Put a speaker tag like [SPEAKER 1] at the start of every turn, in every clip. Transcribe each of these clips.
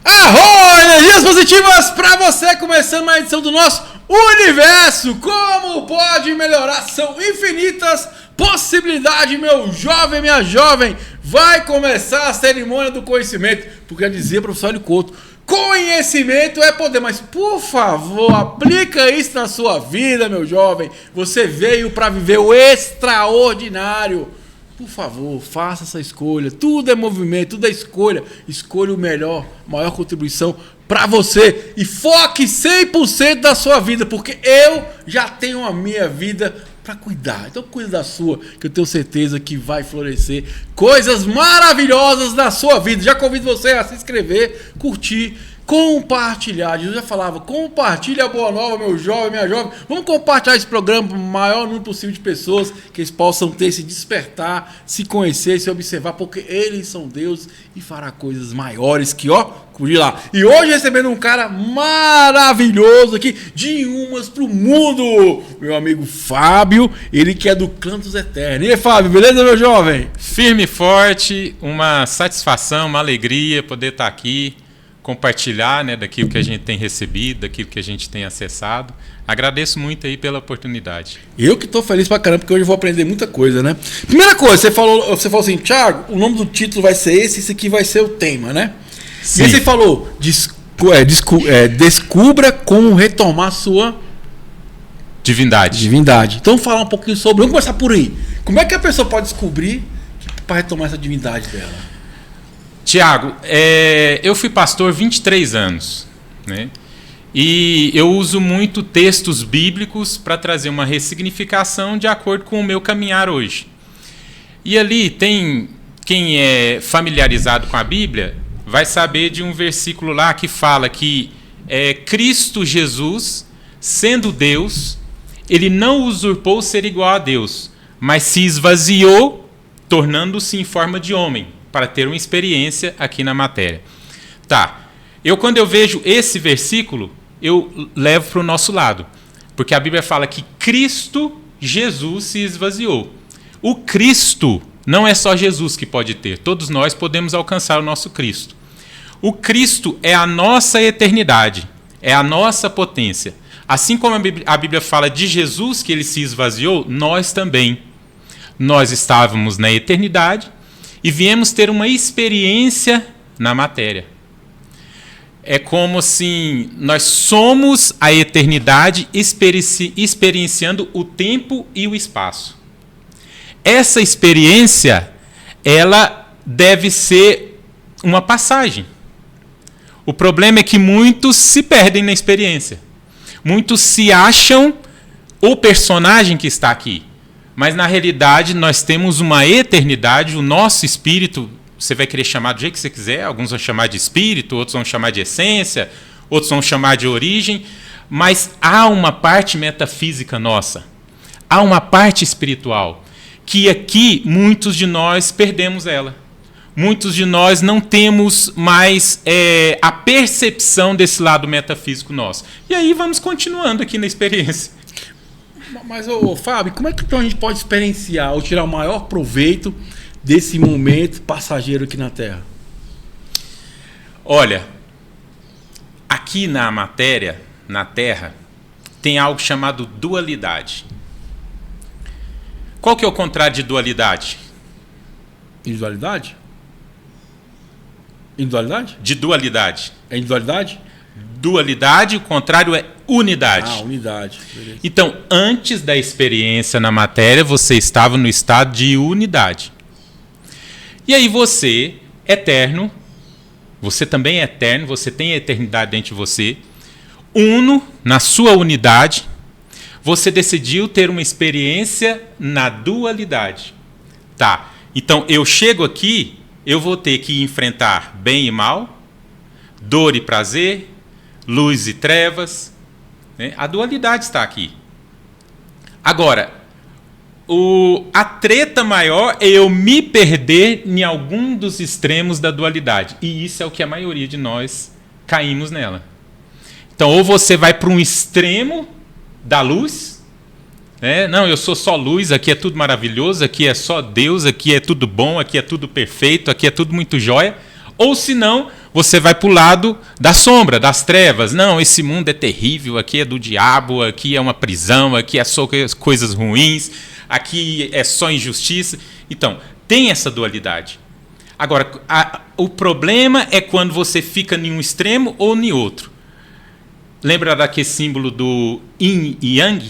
[SPEAKER 1] Arro! Energias positivas para você, começando mais edição do nosso Universo. Como pode melhorar? São infinitas possibilidades, meu jovem, minha jovem. Vai começar a cerimônia do conhecimento, porque já dizia o professor Hélio Couto, conhecimento é poder, mas por favor, aplica isso na sua vida, meu jovem. Você veio para viver o extraordinário. Por favor, faça essa escolha. Tudo é movimento, tudo é escolha. Escolha o melhor, maior contribuição para você. E foque 100% da sua vida, porque eu já tenho a minha vida para cuidar. Então cuida da sua, que eu tenho certeza que vai florescer coisas maravilhosas na sua vida. Já convido você a se inscrever, curtir, compartilhar. Jesus já falava, compartilha a boa nova, meu jovem, minha jovem. Vamos compartilhar esse programa para o maior número possível de pessoas, que eles possam ter, se despertar, se conhecer, se observar, porque eles são Deus e fará coisas maiores que, cuide lá. E hoje recebendo um cara maravilhoso aqui, de umas pro mundo, meu amigo Fábio, ele que é do Cantos Eternos. E aí, Fábio, beleza, meu jovem?
[SPEAKER 2] Firme e forte, uma satisfação, uma alegria poder estar aqui, compartilhar, né, daquilo que a gente tem recebido, daquilo que a gente tem acessado. Agradeço muito aí pela oportunidade.
[SPEAKER 1] Eu que estou feliz pra caramba, porque hoje eu vou aprender muita coisa, né? Primeira coisa, você falou assim, Thiago, o nome do título vai ser esse aqui vai ser o tema, né? Sim. E aí você falou, descubra como retomar sua
[SPEAKER 2] divindade.
[SPEAKER 1] Então falar um pouquinho sobre, vamos começar por aí. Como é que a pessoa pode descobrir para retomar essa divindade dela?
[SPEAKER 2] Tiago, eu fui pastor 23 anos, né? E eu uso muito textos bíblicos para trazer uma ressignificação de acordo com o meu caminhar hoje. E ali tem quem é familiarizado com a Bíblia vai saber de um versículo lá que fala que Cristo Jesus, sendo Deus, ele não usurpou ser igual a Deus, mas se esvaziou, tornando-se em forma de homem, para ter uma experiência aqui na matéria. Tá, quando eu vejo esse versículo, eu levo para o nosso lado, porque a Bíblia fala que Cristo Jesus se esvaziou. O Cristo não é só Jesus que pode ter, todos nós podemos alcançar o nosso Cristo. O Cristo é a nossa eternidade, é a nossa potência. Assim como a Bíblia fala de Jesus que ele se esvaziou, nós também. Nós estávamos na eternidade e viemos ter uma experiência na matéria. É como assim, nós somos a eternidade experienciando o tempo e o espaço. Essa experiência, ela deve ser uma passagem. O problema é que muitos se perdem na experiência. Muitos se acham o personagem que está aqui. Mas, na realidade, nós temos uma eternidade, o nosso espírito, você vai querer chamar do jeito que você quiser, alguns vão chamar de espírito, outros vão chamar de essência, outros vão chamar de origem, mas há uma parte metafísica nossa, há uma parte espiritual, que aqui muitos de nós perdemos ela. Muitos de nós não temos mais a percepção desse lado metafísico nosso. E aí vamos continuando aqui na experiência.
[SPEAKER 1] Mas, Fábio, como é que então a gente pode experienciar ou tirar o maior proveito desse momento passageiro aqui na Terra?
[SPEAKER 2] Olha, aqui na matéria, na Terra, tem algo chamado dualidade. Qual que é o contrário de dualidade?
[SPEAKER 1] Individualidade? Individualidade?
[SPEAKER 2] De dualidade.
[SPEAKER 1] É individualidade?
[SPEAKER 2] Dualidade, o contrário é unidade.
[SPEAKER 1] Unidade. Beleza.
[SPEAKER 2] Então, antes da experiência na matéria, você estava no estado de unidade. E aí você, eterno, você também é eterno, você tem a eternidade dentro de você, uno na sua unidade, você decidiu ter uma experiência na dualidade. Tá, então eu chego aqui, eu vou ter que enfrentar bem e mal, dor e prazer, luz e trevas, né? A dualidade está aqui. Agora, a treta maior é eu me perder em algum dos extremos da dualidade. E isso é o que a maioria de nós caímos nela. Então, ou você vai para um extremo da luz, né? Não, eu sou só luz, aqui é tudo maravilhoso, aqui é só Deus, aqui é tudo bom, aqui é tudo perfeito, aqui é tudo muito jóia. Ou se não, você vai para o lado da sombra, das trevas. Não, esse mundo é terrível, aqui é do diabo, aqui é uma prisão, aqui é só coisas ruins, aqui é só injustiça. Então, tem essa dualidade. Agora, o problema é quando você fica em um extremo ou em outro. Lembra daquele símbolo do yin e yang?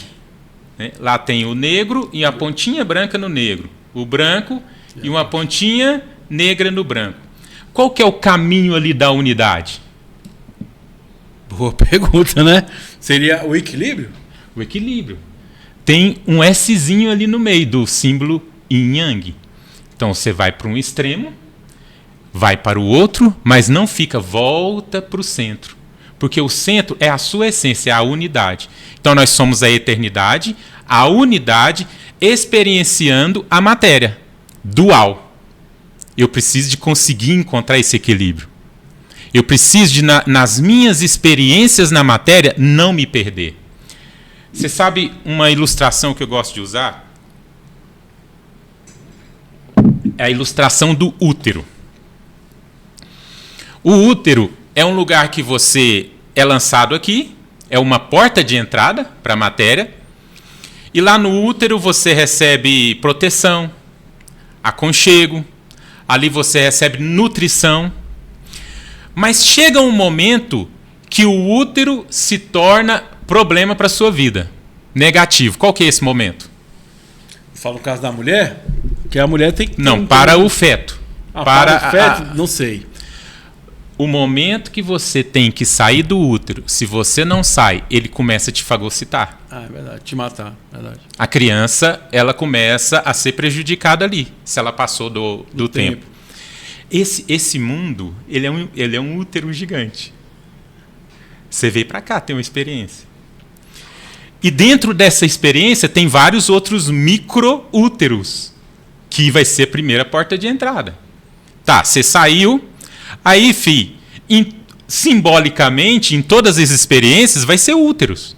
[SPEAKER 2] Né? Lá tem o negro e a pontinha branca no negro. O branco e uma pontinha negra no branco. Qual que é o caminho ali da unidade?
[SPEAKER 1] Boa pergunta, né? Seria o equilíbrio?
[SPEAKER 2] O equilíbrio. Tem um Szinho ali no meio do símbolo yin yang. Então você vai para um extremo, vai para o outro, mas não fica, volta para o centro. Porque o centro é a sua essência, é a unidade. Então nós somos a eternidade, a unidade, experienciando a matéria, dual. Eu preciso de conseguir encontrar esse equilíbrio. Eu preciso de, nas minhas experiências na matéria, não me perder. Você sabe uma ilustração que eu gosto de usar? É a ilustração do útero. O útero é um lugar que você é lançado aqui, é uma porta de entrada para a matéria, e lá no útero você recebe proteção, aconchego, ali você recebe nutrição, mas chega um momento que o útero se torna problema para a sua vida, negativo. Qual que é esse momento?
[SPEAKER 1] Fala no caso da mulher, que a mulher tem que...
[SPEAKER 2] Não, para o feto.
[SPEAKER 1] Para o feto, não sei.
[SPEAKER 2] O momento que você tem que sair do útero, se você não sai, ele começa a te fagocitar.
[SPEAKER 1] Ah, é verdade, te matar, verdade.
[SPEAKER 2] A criança, ela começa a ser prejudicada ali, se ela passou do tempo. Esse mundo, ele é um útero gigante. Você veio para cá, tem uma experiência. E dentro dessa experiência tem vários outros micro-úteros, que vai ser a primeira porta de entrada. Tá, você saiu... Aí, simbolicamente, em todas as experiências, vai ser úteros.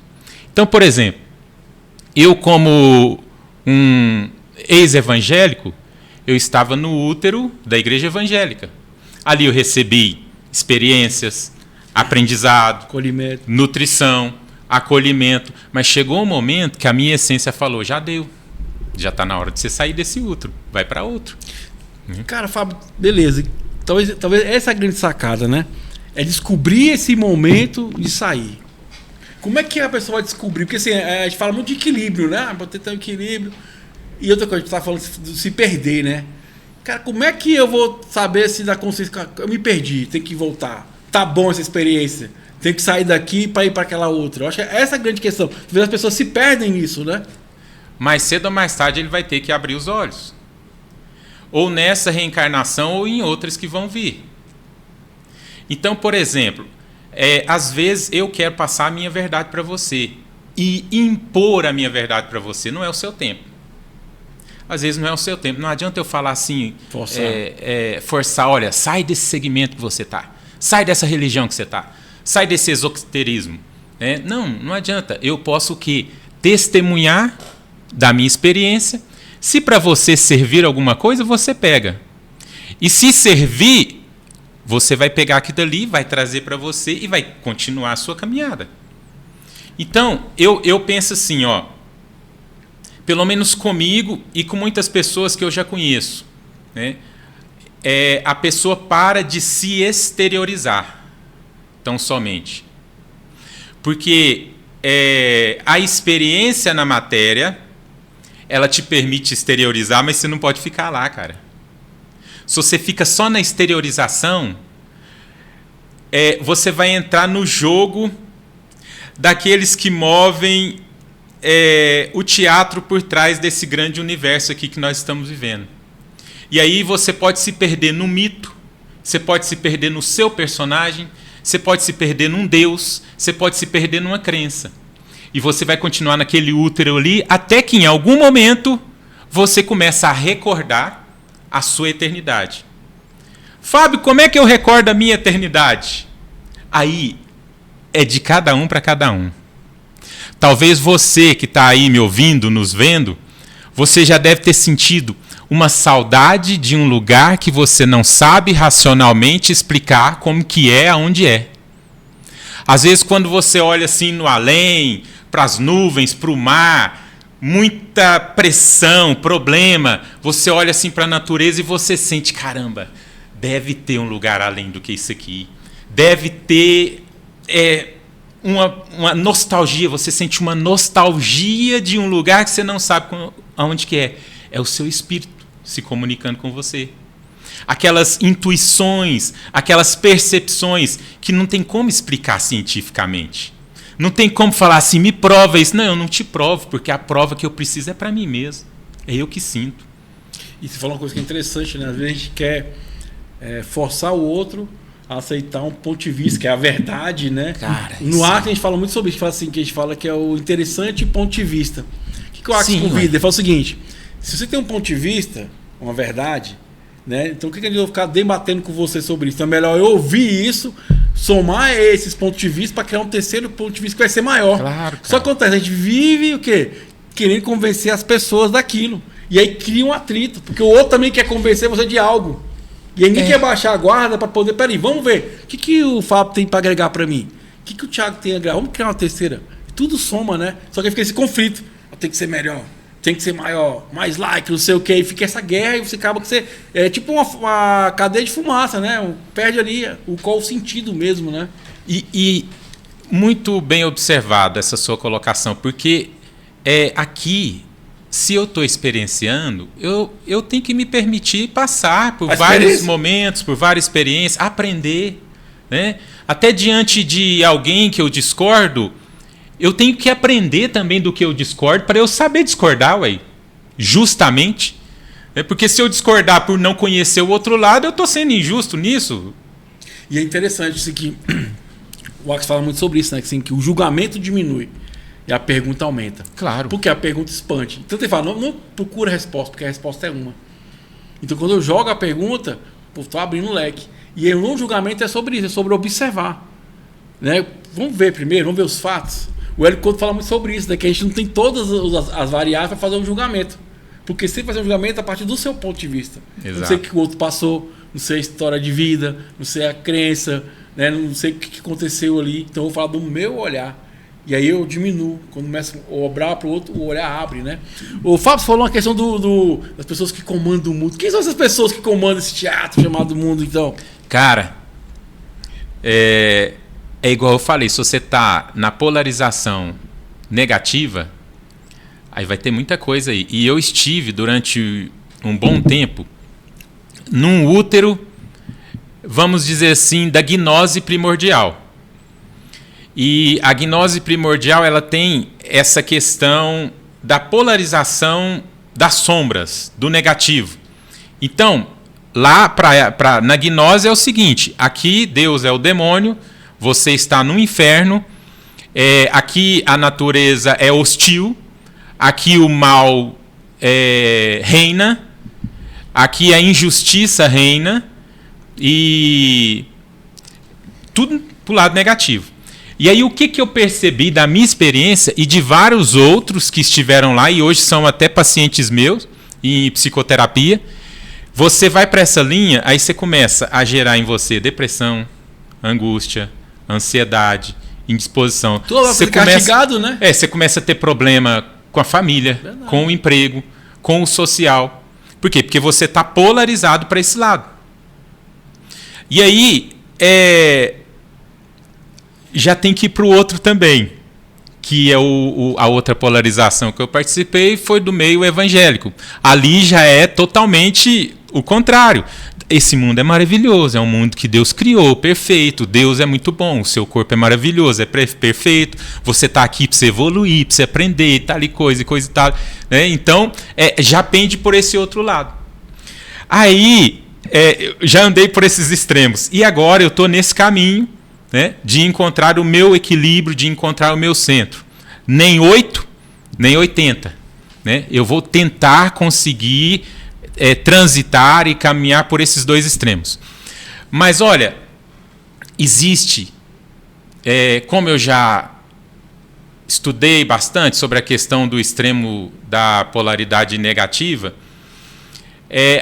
[SPEAKER 2] Então, por exemplo, eu como um ex-evangélico, eu estava no útero da igreja evangélica. Ali eu recebi experiências, aprendizado,
[SPEAKER 1] acolhimento,
[SPEAKER 2] nutrição, acolhimento. Mas chegou um momento que a minha essência falou, já deu. Já está na hora de você sair desse útero. Vai para outro.
[SPEAKER 1] Cara, Fábio, beleza. Talvez essa é a grande sacada, né? É descobrir esse momento de sair. Como é que a pessoa vai descobrir? Porque assim, a gente fala muito de equilíbrio, né? Para ter um equilíbrio. E outra coisa, a gente tá falando de se perder, né? Cara, como é que eu vou saber se da consciência... Eu me perdi, tem que voltar. Tá bom essa experiência. Tem que sair daqui para ir para aquela outra. Eu acho que essa é a grande questão. Às vezes as pessoas se perdem nisso, né?
[SPEAKER 2] Mais cedo ou mais tarde ele vai ter que abrir os olhos. Ou nessa reencarnação ou em outras que vão vir. Então, por exemplo, às vezes eu quero passar a minha verdade para você e impor a minha verdade para você. Não é o seu tempo. Às vezes não é o seu tempo. Não adianta eu falar assim, forçar, olha, sai desse segmento que você está. Sai dessa religião que você está. Sai desse esoterismo. Não adianta. Eu posso o quê? Testemunhar da minha experiência. Se para você servir alguma coisa, você pega. E se servir, você vai pegar aquilo dali, vai trazer para você e vai continuar a sua caminhada. Então, eu penso assim, pelo menos comigo e com muitas pessoas que eu já conheço, né? A pessoa para de se exteriorizar, tão somente. Porque a experiência na matéria... ela te permite exteriorizar, mas você não pode ficar lá, cara. Se você fica só na exteriorização, você vai entrar no jogo daqueles que movem o teatro por trás desse grande universo aqui que nós estamos vivendo. E aí você pode se perder no mito, você pode se perder no seu personagem, você pode se perder num Deus, você pode se perder numa crença. E você vai continuar naquele útero ali, até que em algum momento você começa a recordar a sua eternidade. Fábio, como é que eu recordo a minha eternidade? Aí é de cada um para cada um. Talvez você que está aí me ouvindo, nos vendo, você já deve ter sentido uma saudade de um lugar que você não sabe racionalmente explicar como que é, aonde é. Às vezes, quando você olha assim no além, para as nuvens, para o mar, muita pressão, problema, você olha assim para a natureza e você sente, caramba, deve ter um lugar além do que isso aqui. Deve ter uma nostalgia, você sente uma nostalgia de um lugar que você não sabe aonde que é. É o seu espírito se comunicando com você. Aquelas intuições, aquelas percepções que não tem como explicar cientificamente. Não tem como falar assim, me prova isso. Não, eu não te provo, porque a prova que eu preciso é para mim mesmo. É eu que sinto.
[SPEAKER 1] E você falou uma coisa que é interessante, né? Às vezes a gente quer forçar o outro a aceitar um ponto de vista, que é a verdade, né?
[SPEAKER 2] Cara,
[SPEAKER 1] no arte a gente fala muito sobre isso, que a gente fala que é o interessante ponto de vista. O que o Axis convida? Ele fala o seguinte: se você tem um ponto de vista, uma verdade, né? Então o que eu vou ficar debatendo com você sobre isso? Então é melhor eu ouvir isso, somar esses pontos de vista para criar um terceiro ponto de vista que vai ser maior.
[SPEAKER 2] Claro, cara.
[SPEAKER 1] Só que acontece, a gente vive o quê? Querendo convencer as pessoas daquilo. E aí cria um atrito, porque o outro também quer convencer você de algo. E aí ninguém quer baixar a guarda para poder... Peraí, vamos ver. O que o Fábio tem para agregar para mim? O que o Thiago tem a agregar? Vamos criar uma terceira. Tudo soma, né? Só que fica esse conflito. Tem que ser melhor, tem que ser maior, mais like, não sei o quê. E fica essa guerra e você acaba que você... É tipo uma cadeia de fumaça, né? Perde ali qual o sentido mesmo, né?
[SPEAKER 2] E muito bem observado essa sua colocação, porque aqui... Se eu estou experienciando, eu tenho que me permitir passar por vários momentos, por várias experiências, aprender. Né? Até diante de alguém que eu discordo, eu tenho que aprender também do que eu discordo para eu saber discordar, justamente. Porque se eu discordar por não conhecer o outro lado, eu estou sendo injusto nisso.
[SPEAKER 1] E é interessante isso que o Axis fala muito sobre isso, né? Que o julgamento diminui. E a pergunta aumenta.
[SPEAKER 2] Claro.
[SPEAKER 1] Porque a pergunta expande. Então ele fala, não procura a resposta, porque a resposta é uma. Então quando eu jogo a pergunta, estou abrindo um leque. E o não julgamento é sobre isso, é sobre observar. Né? Vamos ver primeiro, vamos ver os fatos. O Hélio Couto fala muito sobre isso, né? Que a gente não tem todas as variáveis para fazer um julgamento. Porque você fazer um julgamento a partir do seu ponto de vista.
[SPEAKER 2] Exato.
[SPEAKER 1] Não sei o que o outro passou, não sei a história de vida, não sei a crença, né? Não sei o que aconteceu ali. Então eu vou falar do meu olhar. E aí eu diminuo. Quando começa a obrar para o outro, o olhar abre, né? O Fábio falou uma questão das pessoas que comandam o mundo. Quem são essas pessoas que comandam esse teatro chamado mundo, então?
[SPEAKER 2] Cara, é igual eu falei, se você está na polarização negativa, aí vai ter muita coisa aí. E eu estive durante um bom tempo num útero, vamos dizer assim, da gnose primordial. E a gnose primordial, ela tem essa questão da polarização das sombras, do negativo. Então, lá na gnose é o seguinte, aqui Deus é o demônio, você está no inferno, aqui a natureza é hostil, aqui o mal reina, aqui a injustiça reina, e tudo para o lado negativo. E aí o que eu percebi da minha experiência e de vários outros que estiveram lá e hoje são até pacientes meus em psicoterapia, você vai para essa linha, aí você começa a gerar em você depressão, angústia, ansiedade, indisposição.
[SPEAKER 1] Você castigado, né?
[SPEAKER 2] Você começa a ter problema com a família, verdade, com o emprego, com o social. Por quê? Porque você está polarizado para esse lado. E aí, já tem que ir para o outro também, que é a outra polarização que eu participei, foi do meio evangélico. Ali já é totalmente o contrário. Esse mundo é maravilhoso, é um mundo que Deus criou, perfeito, Deus é muito bom, o seu corpo é maravilhoso, é perfeito, você está aqui para você evoluir, para você aprender, tal e coisa e tal. Né? Então, já pende por esse outro lado. Aí, já andei por esses extremos, e agora eu estou nesse caminho, né, de encontrar o meu equilíbrio, de encontrar o meu centro. Nem 8, nem 80. Né? Eu vou tentar conseguir transitar e caminhar por esses dois extremos. Mas olha, existe, como eu já estudei bastante sobre a questão do extremo da polaridade negativa,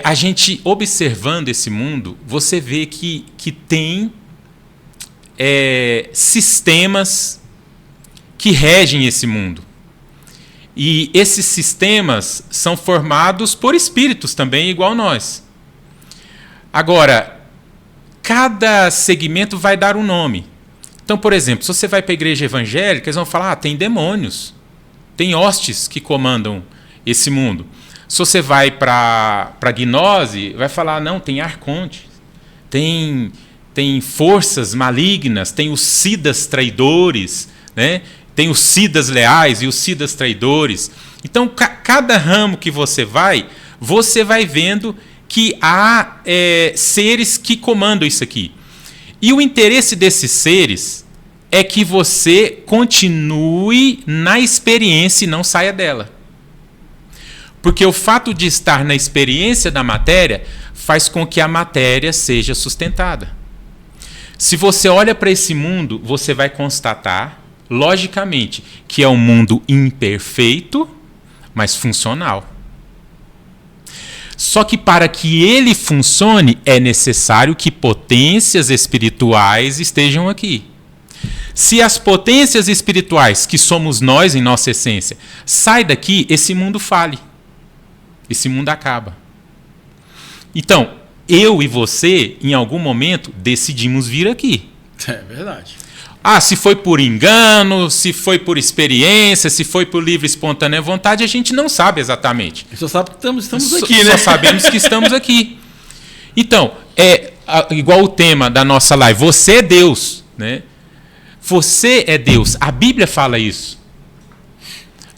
[SPEAKER 2] a gente observando esse mundo, você vê que tem sistemas que regem esse mundo. E esses sistemas são formados por espíritos também, igual nós. Agora, cada segmento vai dar um nome. Então, por exemplo, se você vai para a igreja evangélica, eles vão falar, tem demônios, tem hostes que comandam esse mundo. Se você vai para a gnose, vai falar, não, tem arcontes, tem forças malignas, tem os siddhas traidores, né? Tem os siddhas leais e os siddhas traidores. Então, cada ramo que você vai vendo que há seres que comandam isso aqui. E o interesse desses seres é que você continue na experiência e não saia dela. Porque o fato de estar na experiência da matéria faz com que a matéria seja sustentada. Se você olha para esse mundo, você vai constatar, logicamente, que é um mundo imperfeito, mas funcional. Só que para que ele funcione, é necessário que potências espirituais estejam aqui. Se as potências espirituais, que somos nós em nossa essência, saem daqui, esse mundo fale. Esse mundo acaba. Então, eu e você, em algum momento, decidimos vir aqui.
[SPEAKER 1] É verdade.
[SPEAKER 2] Se foi por engano, se foi por experiência, se foi por livre e espontânea vontade, a gente não sabe exatamente.
[SPEAKER 1] Só sabe que estamos aqui, né?
[SPEAKER 2] Só sabemos que estamos aqui. Então, igual o tema da nossa live, você é Deus, né? Você é Deus. A Bíblia fala isso.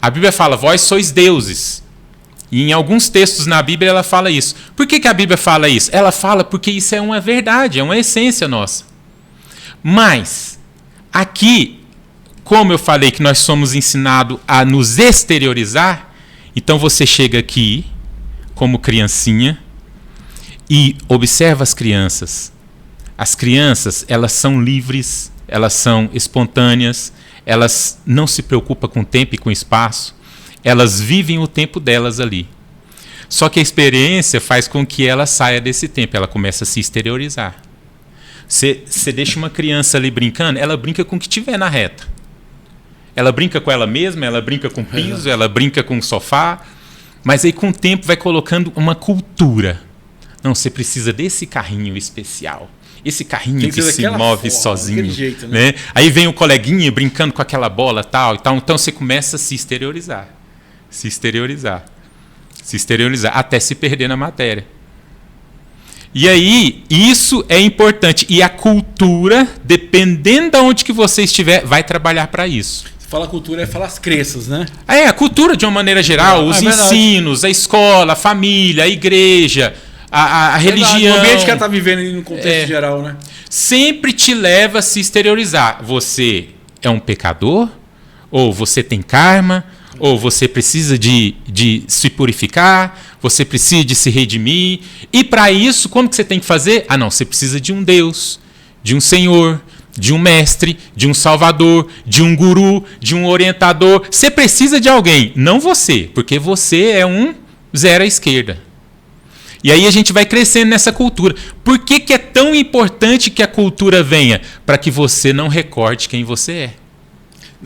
[SPEAKER 2] A Bíblia fala, vós sois deuses. E em alguns textos na Bíblia ela fala isso. Por que a Bíblia fala isso? Ela fala porque isso é uma verdade, é uma essência nossa. Mas, aqui, como eu falei que nós somos ensinados a nos exteriorizar, então você chega aqui, como criancinha, e observa as crianças. As crianças, elas são livres, elas são espontâneas, elas não se preocupam com tempo e com espaço. Elas vivem o tempo delas ali. Só que a experiência faz com que ela saia desse tempo, ela começa a se exteriorizar. Você deixa uma criança ali brincando, ela brinca com o que tiver na reta. Ela brinca com ela mesma, ela brinca com o piso, ela brinca com o sofá, mas aí com o tempo vai colocando uma cultura. Não, você precisa desse carrinho especial. Esse carrinho que se move sozinho. Jeito, né? Aí vem o coleguinha brincando com aquela bola tal e tal. Então você começa a se exteriorizar. Se exteriorizar, até se perder na matéria. E aí, isso é importante. E a cultura, dependendo de onde que você estiver, vai trabalhar para isso.
[SPEAKER 1] Você fala cultura, fala as crenças, né?
[SPEAKER 2] A cultura de uma maneira geral, os ensinos, a escola, a família, a igreja, a religião.
[SPEAKER 1] O ambiente que ela está vivendo no contexto geral, né?
[SPEAKER 2] Sempre te leva a se exteriorizar. Você é um pecador? Ou você tem karma? Ou você precisa de se purificar, você precisa de se redimir. E para isso, como que você tem que fazer? Você precisa de um Deus, de um Senhor, de um mestre, de um salvador, de um guru, de um orientador. Você precisa de alguém, não você, porque você é um zero à esquerda. E aí a gente vai crescendo nessa cultura. Por que é tão importante que a cultura venha? Para que você não recorde quem você é.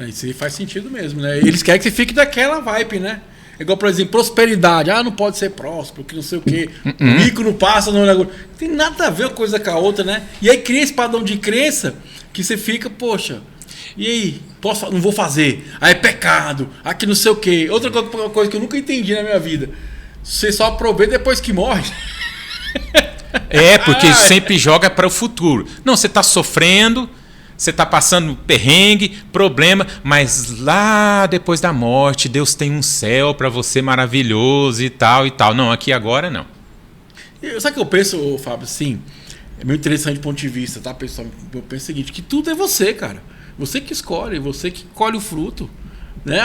[SPEAKER 1] Isso aí faz sentido mesmo, né? Eles querem que você fique daquela vibe, né? Igual, por exemplo, prosperidade. Não pode ser próspero, que não sei o quê. O rico não passa no negócio. Não tem nada a ver uma coisa com a outra, né? E aí cria esse padrão de crença que você fica, poxa, e aí? Não vou fazer. Aí é pecado. Aqui não sei o quê. Outra coisa que eu nunca entendi na minha vida. Você só aproveita depois que morre.
[SPEAKER 2] Porque sempre joga para o futuro. Não, você está sofrendo... Você está passando perrengue, problema, mas lá depois da morte, Deus tem um céu para você maravilhoso e tal e tal. Não, aqui agora não.
[SPEAKER 1] Sabe o que eu penso, Fábio? Sim, é meio interessante do ponto de vista, tá, pessoal? Eu penso o seguinte, que tudo é você, cara. Você que escolhe, você que colhe o fruto. Né?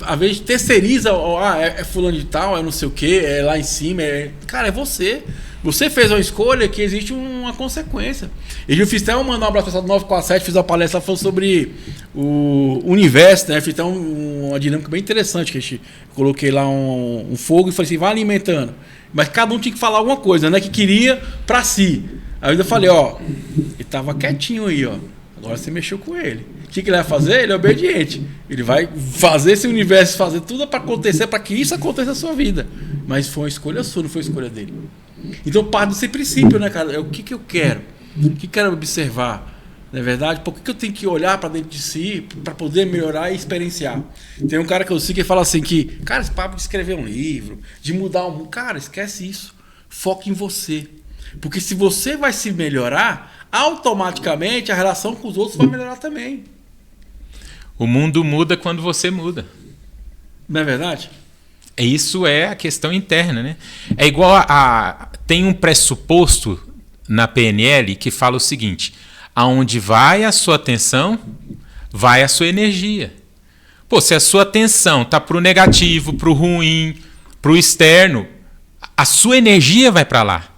[SPEAKER 1] Às vezes terceiriza, é fulano de tal, é não sei o quê, é lá em cima. Cara, é você. Você fez uma escolha que existe uma consequência. Eu fiz até mandar um abraço para o 947, fiz uma palestra falando sobre o universo, né? Fiz até uma dinâmica bem interessante, que a gente coloquei lá um fogo e falei assim, vai alimentando. Mas cada um tinha que falar alguma coisa, né? Que queria para si. Aí eu ainda falei, ó, ele tava quietinho aí, ó. Agora você mexeu com ele. O que ele vai fazer? Ele é obediente. Ele vai fazer esse universo, fazer tudo para acontecer, para que isso aconteça na sua vida. Mas foi uma escolha sua, não foi uma escolha dele. Então parte desse princípio, né, cara? É o que eu quero? O que eu quero observar? Não é verdade? Por que eu tenho que olhar para dentro de si para poder melhorar e experienciar? Tem um cara que eu sigo que fala assim que, cara, esse papo de escrever um livro, de mudar o mundo, cara, esquece isso. Foca em você. Porque se você vai se melhorar, automaticamente a relação com os outros vai melhorar também.
[SPEAKER 2] O mundo muda quando você muda.
[SPEAKER 1] Não é verdade?
[SPEAKER 2] Isso é a questão interna, né? É igual tem um pressuposto na PNL que fala o seguinte: aonde vai a sua atenção, vai a sua energia. Pô, se a sua atenção tá pro negativo, pro ruim, pro externo, a sua energia vai para lá.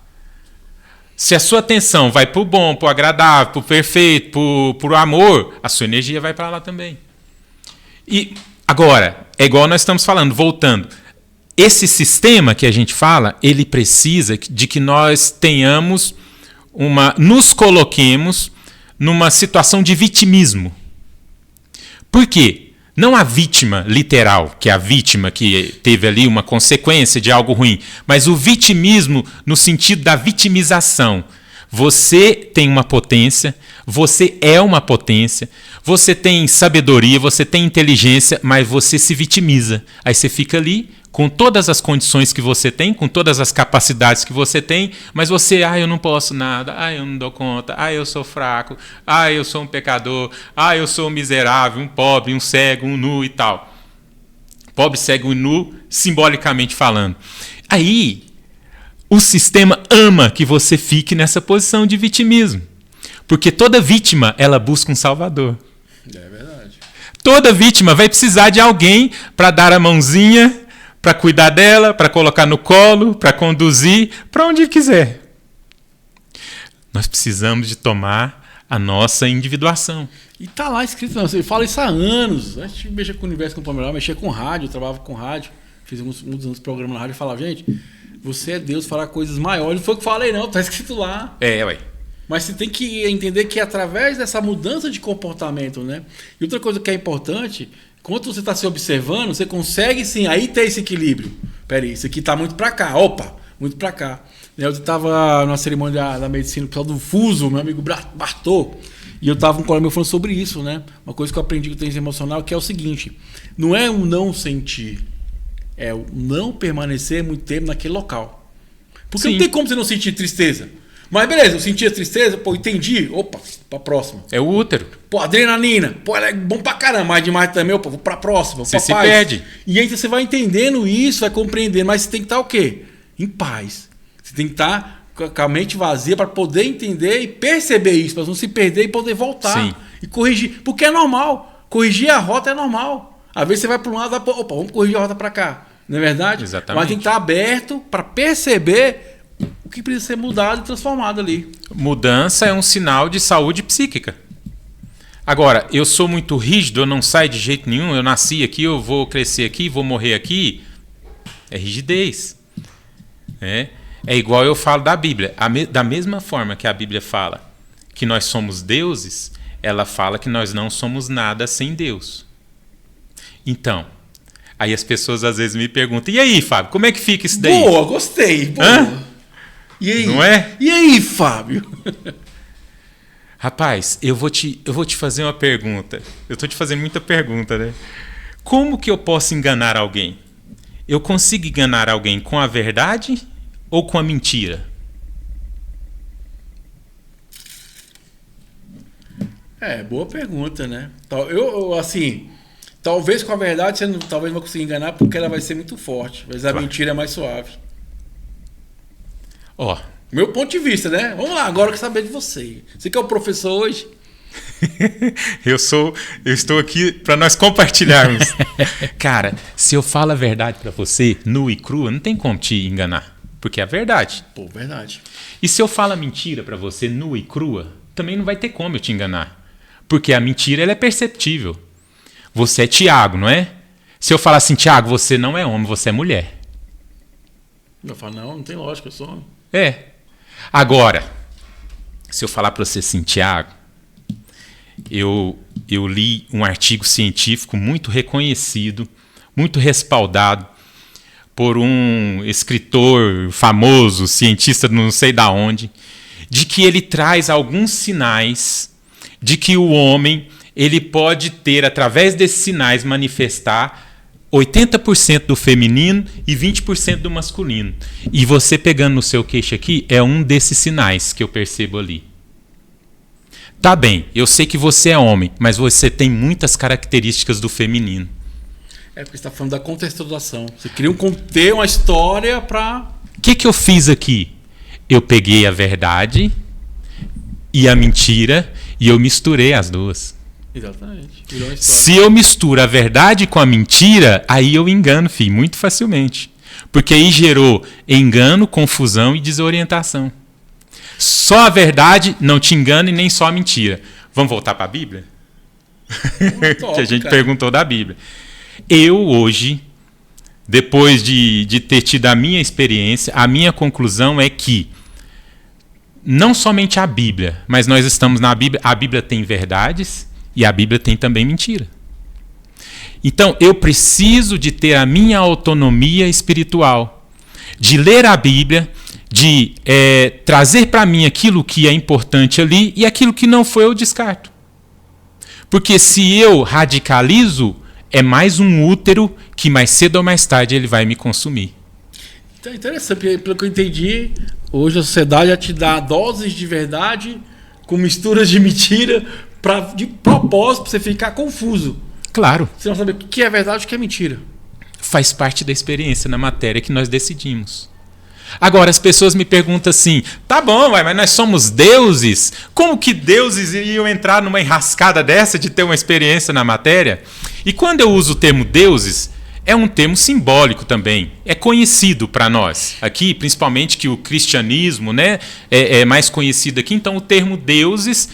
[SPEAKER 2] Se a sua atenção vai pro bom, pro agradável, pro perfeito, pro amor, a sua energia vai para lá também. E agora, é igual nós estamos falando, voltando. Esse sistema que a gente fala, ele precisa de que nós tenhamos nos coloquemos numa situação de vitimismo. Por quê? Não a vítima literal, que é a vítima que teve ali uma consequência de algo ruim, mas o vitimismo no sentido da vitimização. Você tem uma potência, você é uma potência, você tem sabedoria, você tem inteligência, mas você se vitimiza. Aí você fica ali com todas as condições que você tem, com todas as capacidades que você tem, mas você, eu não posso nada, eu não dou conta, eu sou fraco, eu sou um pecador, eu sou um miserável, um pobre, um cego, um nu e tal. Pobre, cego e nu, simbolicamente falando. Aí, o sistema ama que você fique nessa posição de vitimismo. Porque toda vítima, ela busca um salvador.
[SPEAKER 1] É verdade.
[SPEAKER 2] Toda vítima vai precisar de alguém para dar a mãozinha, para cuidar dela, para colocar no colo, para conduzir, para onde quiser. Nós precisamos de tomar a nossa individuação.
[SPEAKER 1] E tá lá escrito, você fala isso há anos. A gente mexia com o universo, com o Palmeiras, mexia com rádio, eu trabalhava com rádio, fiz muitos anos de programa na rádio e falava, gente, você é Deus, fará coisas maiores. Não foi o que eu falei, não, tá escrito lá.
[SPEAKER 2] Ué.
[SPEAKER 1] Mas você tem que entender que através dessa mudança de comportamento, né? E outra coisa que é importante, quando você está se observando, você consegue sim, aí ter esse equilíbrio. Peraí, isso aqui está muito para cá, muito para cá. Eu estava numa cerimônia da medicina, o pessoal do Fuso, meu amigo Bartô, e eu estava com um colega meu falando sobre isso, né? Uma coisa que eu aprendi com o inteligência emocional, que é o seguinte: não é o não sentir, é o não permanecer muito tempo naquele local. Porque não tem como você não sentir tristeza. Mas beleza, eu senti a tristeza, entendi, pra próxima.
[SPEAKER 2] É o útero.
[SPEAKER 1] Adrenalina, ela é bom pra caramba, mas demais também, vou pra próxima.
[SPEAKER 2] Você se perde.
[SPEAKER 1] E aí você vai entendendo isso, vai compreendendo, mas você tem que estar o quê? Em paz. Você tem que estar com a mente vazia para poder entender e perceber isso, para não se perder e poder voltar.
[SPEAKER 2] Sim.
[SPEAKER 1] E corrigir, porque é normal, corrigir a rota é normal. Às vezes você vai para um lado, vamos corrigir a rota para cá, não é verdade?
[SPEAKER 2] Exatamente.
[SPEAKER 1] Mas tem que estar aberto para perceber o que precisa ser mudado e transformado ali.
[SPEAKER 2] Mudança é um sinal de saúde psíquica. Agora, eu sou muito rígido, eu não saio de jeito nenhum, eu nasci aqui, eu vou crescer aqui, vou morrer aqui. É rigidez. É igual eu falo da Bíblia. Da mesma forma que a Bíblia fala que nós somos deuses, ela fala que nós não somos nada sem Deus. Então, aí as pessoas às vezes me perguntam, e aí, Fábio, como é que fica isso daí?
[SPEAKER 1] Boa, gostei. Boa.
[SPEAKER 2] Hã?
[SPEAKER 1] E aí?
[SPEAKER 2] Não é?
[SPEAKER 1] E aí, Fábio?
[SPEAKER 2] Rapaz, eu vou te fazer uma pergunta. Eu estou te fazendo muita pergunta, né? Como que eu posso enganar alguém? Eu consigo enganar alguém com a verdade ou com a mentira?
[SPEAKER 1] Boa pergunta, né? Assim, talvez com a verdade você talvez não vai conseguir enganar porque ela vai ser muito forte, mas a mentira é mais suave. Meu ponto de vista, né? Vamos lá, agora eu quero saber de você. Você que é o professor hoje?
[SPEAKER 2] Eu estou aqui para nós compartilharmos. Cara, se eu falo a verdade para você, nua e crua, não tem como te enganar. porque é a verdade.
[SPEAKER 1] Pô, verdade.
[SPEAKER 2] E se eu falo a mentira para você nua e crua, também não vai ter como eu te enganar. Porque a mentira ela é perceptível. Você é Tiago, não é? Se eu falar assim, Tiago, você não é homem, você é mulher.
[SPEAKER 1] Eu falo, não tem lógica, eu sou homem.
[SPEAKER 2] É. Agora, se eu falar para você assim, Tiago, eu li um artigo científico muito reconhecido, muito respaldado por um escritor famoso, cientista não sei da onde, de que ele traz alguns sinais de que o homem ele pode ter, através desses sinais, manifestar 80% do feminino e 20% do masculino. E você pegando no seu queixo aqui, é um desses sinais que eu percebo ali. Tá bem, eu sei que você é homem, mas você tem muitas características do feminino.
[SPEAKER 1] É porque você está falando da contextualização. Você queria ter uma história para...
[SPEAKER 2] O que eu fiz aqui? Eu peguei a verdade e a mentira e eu misturei as duas.
[SPEAKER 1] Exatamente. Virou uma história.
[SPEAKER 2] Se eu misturo a verdade com a mentira, aí eu engano, filho, muito facilmente. Porque aí gerou engano, confusão e desorientação. Só a verdade não te engana e nem só a mentira. Vamos voltar para a Bíblia? Que a gente perguntou da Bíblia. Eu hoje, depois de ter tido a minha experiência, a minha conclusão é que não somente a Bíblia, mas nós estamos na Bíblia, a Bíblia tem verdades e a Bíblia tem também mentira. Então, eu preciso de ter a minha autonomia espiritual, de ler a Bíblia, de trazer para mim aquilo que é importante ali e aquilo que não foi eu descarto. Porque se eu radicalizo, é mais um útero que mais cedo ou mais tarde ele vai me consumir.
[SPEAKER 1] Então é interessante, porque pelo que eu entendi, hoje a sociedade já te dá doses de verdade com misturas de mentira de propósito para você ficar confuso.
[SPEAKER 2] Claro.
[SPEAKER 1] Você não sabe o que é verdade e o que é mentira.
[SPEAKER 2] Faz parte da experiência na matéria que nós decidimos. Agora, as pessoas me perguntam assim, tá bom, mas nós somos deuses? Como que deuses iriam entrar numa enrascada dessa de ter uma experiência na matéria? E quando eu uso o termo deuses, é um termo simbólico também. É conhecido para nós aqui, principalmente que o cristianismo, né, é mais conhecido aqui. Então, o termo deuses,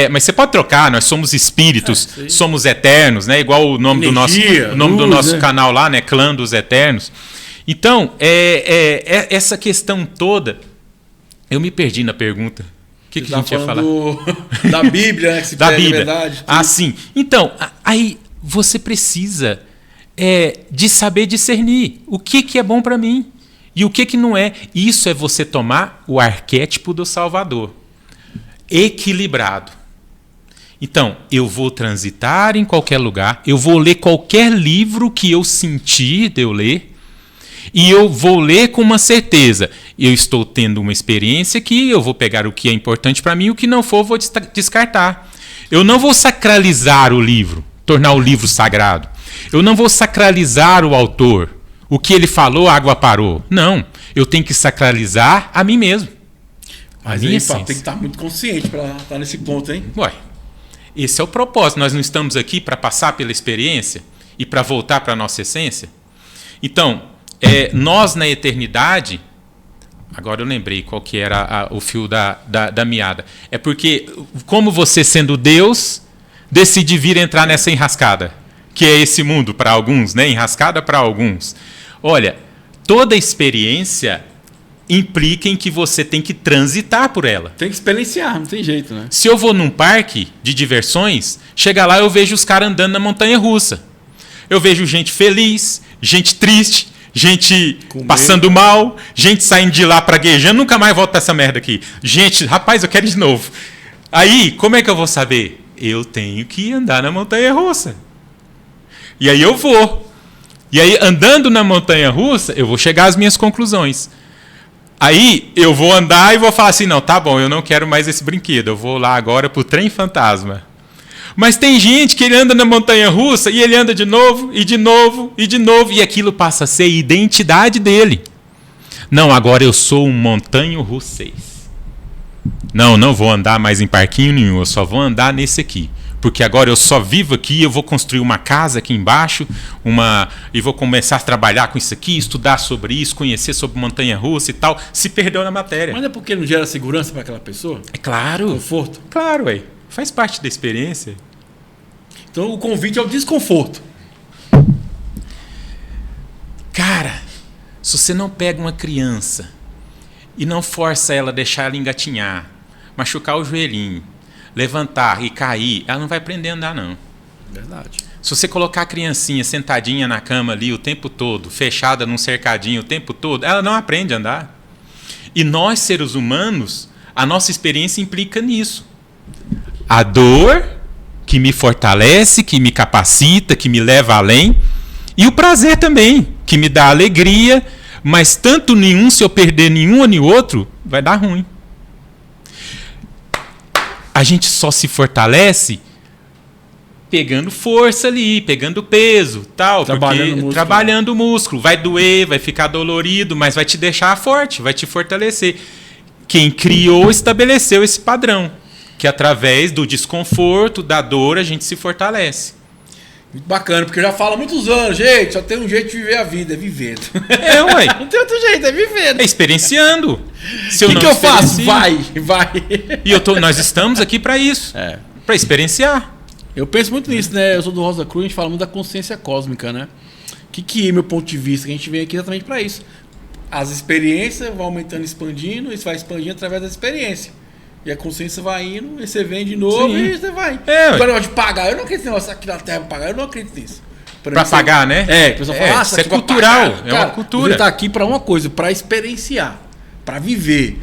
[SPEAKER 2] mas você pode trocar, nós somos espíritos, somos eternos, né, igual o nome do nosso canal lá, né, Clã dos Eternos. Então, essa questão toda, eu me perdi na pergunta. O que a gente ia falar?
[SPEAKER 1] Da Bíblia, né? Que se
[SPEAKER 2] da Bíblia.
[SPEAKER 1] Verdade,
[SPEAKER 2] ah, sim. Então, aí você precisa de saber discernir o que é bom para mim e o que não é. Isso é você tomar o arquétipo do Salvador. Equilibrado. Então, eu vou transitar em qualquer lugar, eu vou ler qualquer livro que eu sentir de eu ler, e eu vou ler com uma certeza. Eu estou tendo uma experiência que eu vou pegar o que é importante para mim e o que não for, eu vou descartar. Eu não vou sacralizar o livro, tornar o livro sagrado. Eu não vou sacralizar o autor. O que ele falou, a água parou. Não, eu tenho que sacralizar a mim mesmo.
[SPEAKER 1] Mas aí, tem que estar muito consciente para estar nesse ponto, hein?
[SPEAKER 2] Ué, esse é o propósito. Nós não estamos aqui para passar pela experiência e para voltar para a nossa essência? Então, nós na eternidade, agora eu lembrei qual que era o fio da meada. É porque, como você sendo Deus, decide vir entrar nessa enrascada, que é esse mundo para alguns, né? Enrascada para alguns. Olha, toda experiência implica em que você tem que transitar por ela.
[SPEAKER 1] Tem que experienciar, não tem jeito, né?
[SPEAKER 2] Se eu vou num parque de diversões, chega lá eu vejo os caras andando na montanha-russa. Eu vejo gente feliz, gente triste, gente passando mal, gente saindo de lá praguejando, nunca mais volto pra essa merda aqui. Gente, rapaz, eu quero ir de novo. Aí, como é que eu vou saber? Eu tenho que andar na montanha-russa. E aí eu vou. E aí, andando na montanha-russa, eu vou chegar às minhas conclusões. Aí, eu vou andar e vou falar assim, não, tá bom, eu não quero mais esse brinquedo, eu vou lá agora pro trem fantasma. Mas tem gente que ele anda na montanha-russa e ele anda de novo, e de novo, e de novo, e aquilo passa a ser a identidade dele. Não, agora eu sou um montanho-russês. Não vou andar mais em parquinho nenhum, eu só vou andar nesse aqui. porque agora eu só vivo aqui, eu vou construir uma casa aqui embaixo, e vou começar a trabalhar com isso aqui, estudar sobre isso, conhecer sobre montanha-russa e tal, se perdeu na matéria.
[SPEAKER 1] Mas não é porque não gera segurança para aquela pessoa?
[SPEAKER 2] É claro.
[SPEAKER 1] Conforto?
[SPEAKER 2] Claro, ué. Faz parte da experiência.
[SPEAKER 1] Então o convite é o desconforto.
[SPEAKER 2] Cara, se você não pega uma criança e não força ela a deixar ela engatinhar, machucar o joelhinho, levantar e cair, ela não vai aprender a andar, não.
[SPEAKER 1] Verdade.
[SPEAKER 2] Se você colocar a criancinha sentadinha na cama ali o tempo todo, fechada num cercadinho o tempo todo, ela não aprende a andar. E nós, seres humanos, a nossa experiência implica nisso. A dor que me fortalece, que me capacita, que me leva além, e o prazer também, que me dá alegria, mas tanto nenhum, se eu perder nenhum ou nem outro, vai dar ruim. A gente só se fortalece pegando força ali, pegando peso, tal, trabalhando o músculo. Vai doer, vai ficar dolorido, mas vai te deixar forte, vai te fortalecer. Quem criou, estabeleceu esse padrão, que através do desconforto, da dor, a gente se fortalece.
[SPEAKER 1] Muito bacana, porque eu já falo há muitos anos, gente, só tem um jeito de viver a vida, é vivendo.
[SPEAKER 2] É, ué.
[SPEAKER 1] Não tem outro jeito, é vivendo.
[SPEAKER 2] É experienciando.
[SPEAKER 1] O que eu faço? Vai.
[SPEAKER 2] E nós estamos aqui para isso, para experienciar.
[SPEAKER 1] Eu penso muito nisso, né? Eu sou do Rosa Cruz, a gente fala muito da consciência cósmica, né? Que é meu ponto de vista, que a gente vem aqui exatamente para isso. As experiências vão aumentando, expandindo, isso vai expandindo através da experiência. E a consciência vai indo, e você vem de novo. Sim. E você vai. Agora, de pagar, eu não acredito nesse negócio aqui na Terra pagar, eu não acredito nisso.
[SPEAKER 2] Pra pagar, né?
[SPEAKER 1] É, o pessoal fala,
[SPEAKER 2] isso é cultural,
[SPEAKER 1] pagar.
[SPEAKER 2] É uma cultura.
[SPEAKER 1] Você tá aqui para uma coisa, para experienciar, para viver,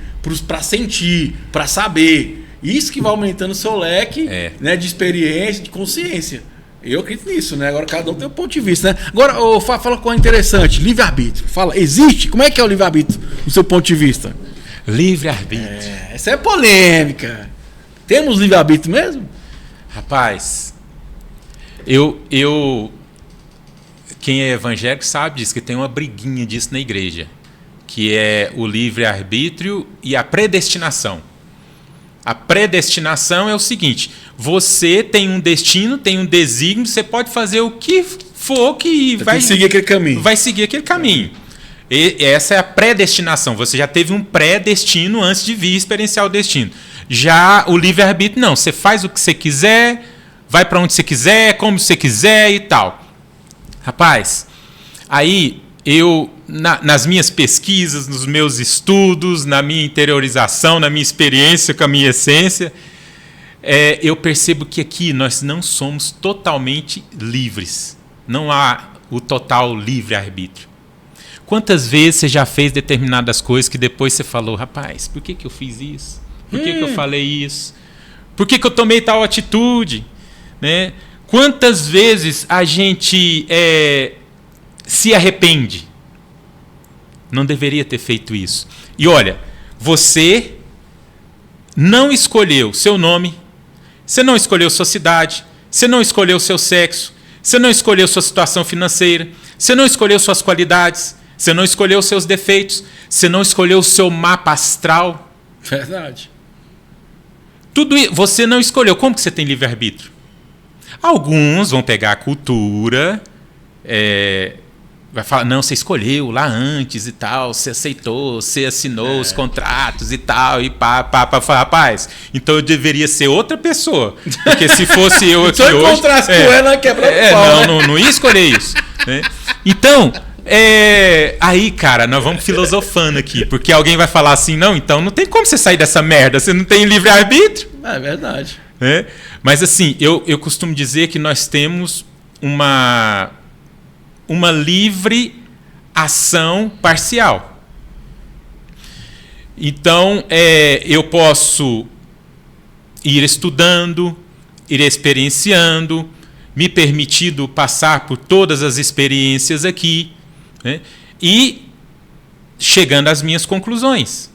[SPEAKER 1] para sentir, para saber. Isso que vai aumentando o seu leque, né, de experiência, de consciência. Eu acredito nisso, né? Agora cada um tem um ponto de vista, né? Agora, fala uma coisa interessante, livre-arbítrio. Fala, existe? Como é que é o livre-arbítrio do seu ponto de vista?
[SPEAKER 2] Livre-arbítrio.
[SPEAKER 1] Essa é polêmica. Temos livre-arbítrio mesmo?
[SPEAKER 2] Rapaz, quem é evangélico sabe disso, que tem uma briguinha disso na igreja, que é o livre-arbítrio e a predestinação. A predestinação é o seguinte: você tem um destino, tem um desígnio, você pode fazer o que for que vai
[SPEAKER 1] seguir aquele caminho.
[SPEAKER 2] Vai seguir aquele caminho. E essa é a predestinação. Você já teve um pré-destino antes de vir experienciar o destino. Já o livre-arbítrio, não. Você faz o que você quiser, vai para onde você quiser, como você quiser e tal. Rapaz, aí eu, nas minhas pesquisas, nos meus estudos, na minha interiorização, na minha experiência com a minha essência, eu percebo que aqui nós não somos totalmente livres. Não há o total livre-arbítrio. Quantas vezes você já fez determinadas coisas que depois você falou, rapaz, por que eu fiz isso? Por que eu falei isso? Por que eu tomei tal atitude? Né? Quantas vezes a gente se arrepende? Não deveria ter feito isso. E olha, você não escolheu seu nome, você não escolheu sua cidade, você não escolheu seu sexo, você não escolheu sua situação financeira, você não escolheu suas qualidades, você não escolheu seus defeitos, você não escolheu o seu mapa astral.
[SPEAKER 1] Verdade.
[SPEAKER 2] Tudo isso você não escolheu. Como que você tem livre-arbítrio? Alguns vão pegar a cultura, vai falar, não, você escolheu lá antes e tal, você aceitou, você assinou os contratos e tal, e pá. Rapaz, então eu deveria ser outra pessoa. Porque se fosse eu aqui hoje... Se eu
[SPEAKER 1] encontrasse com ela, quebra o pau,
[SPEAKER 2] não ia escolher isso. Né? Então, aí, cara, nós vamos filosofando aqui, porque alguém vai falar assim, não, então não tem como você sair dessa merda, você não tem livre-arbítrio.
[SPEAKER 1] É verdade.
[SPEAKER 2] Mas assim, eu costumo dizer que nós temos uma livre ação parcial. Então, eu posso ir estudando, ir experienciando, me permitindo passar por todas as experiências aqui, né, e chegando às minhas conclusões.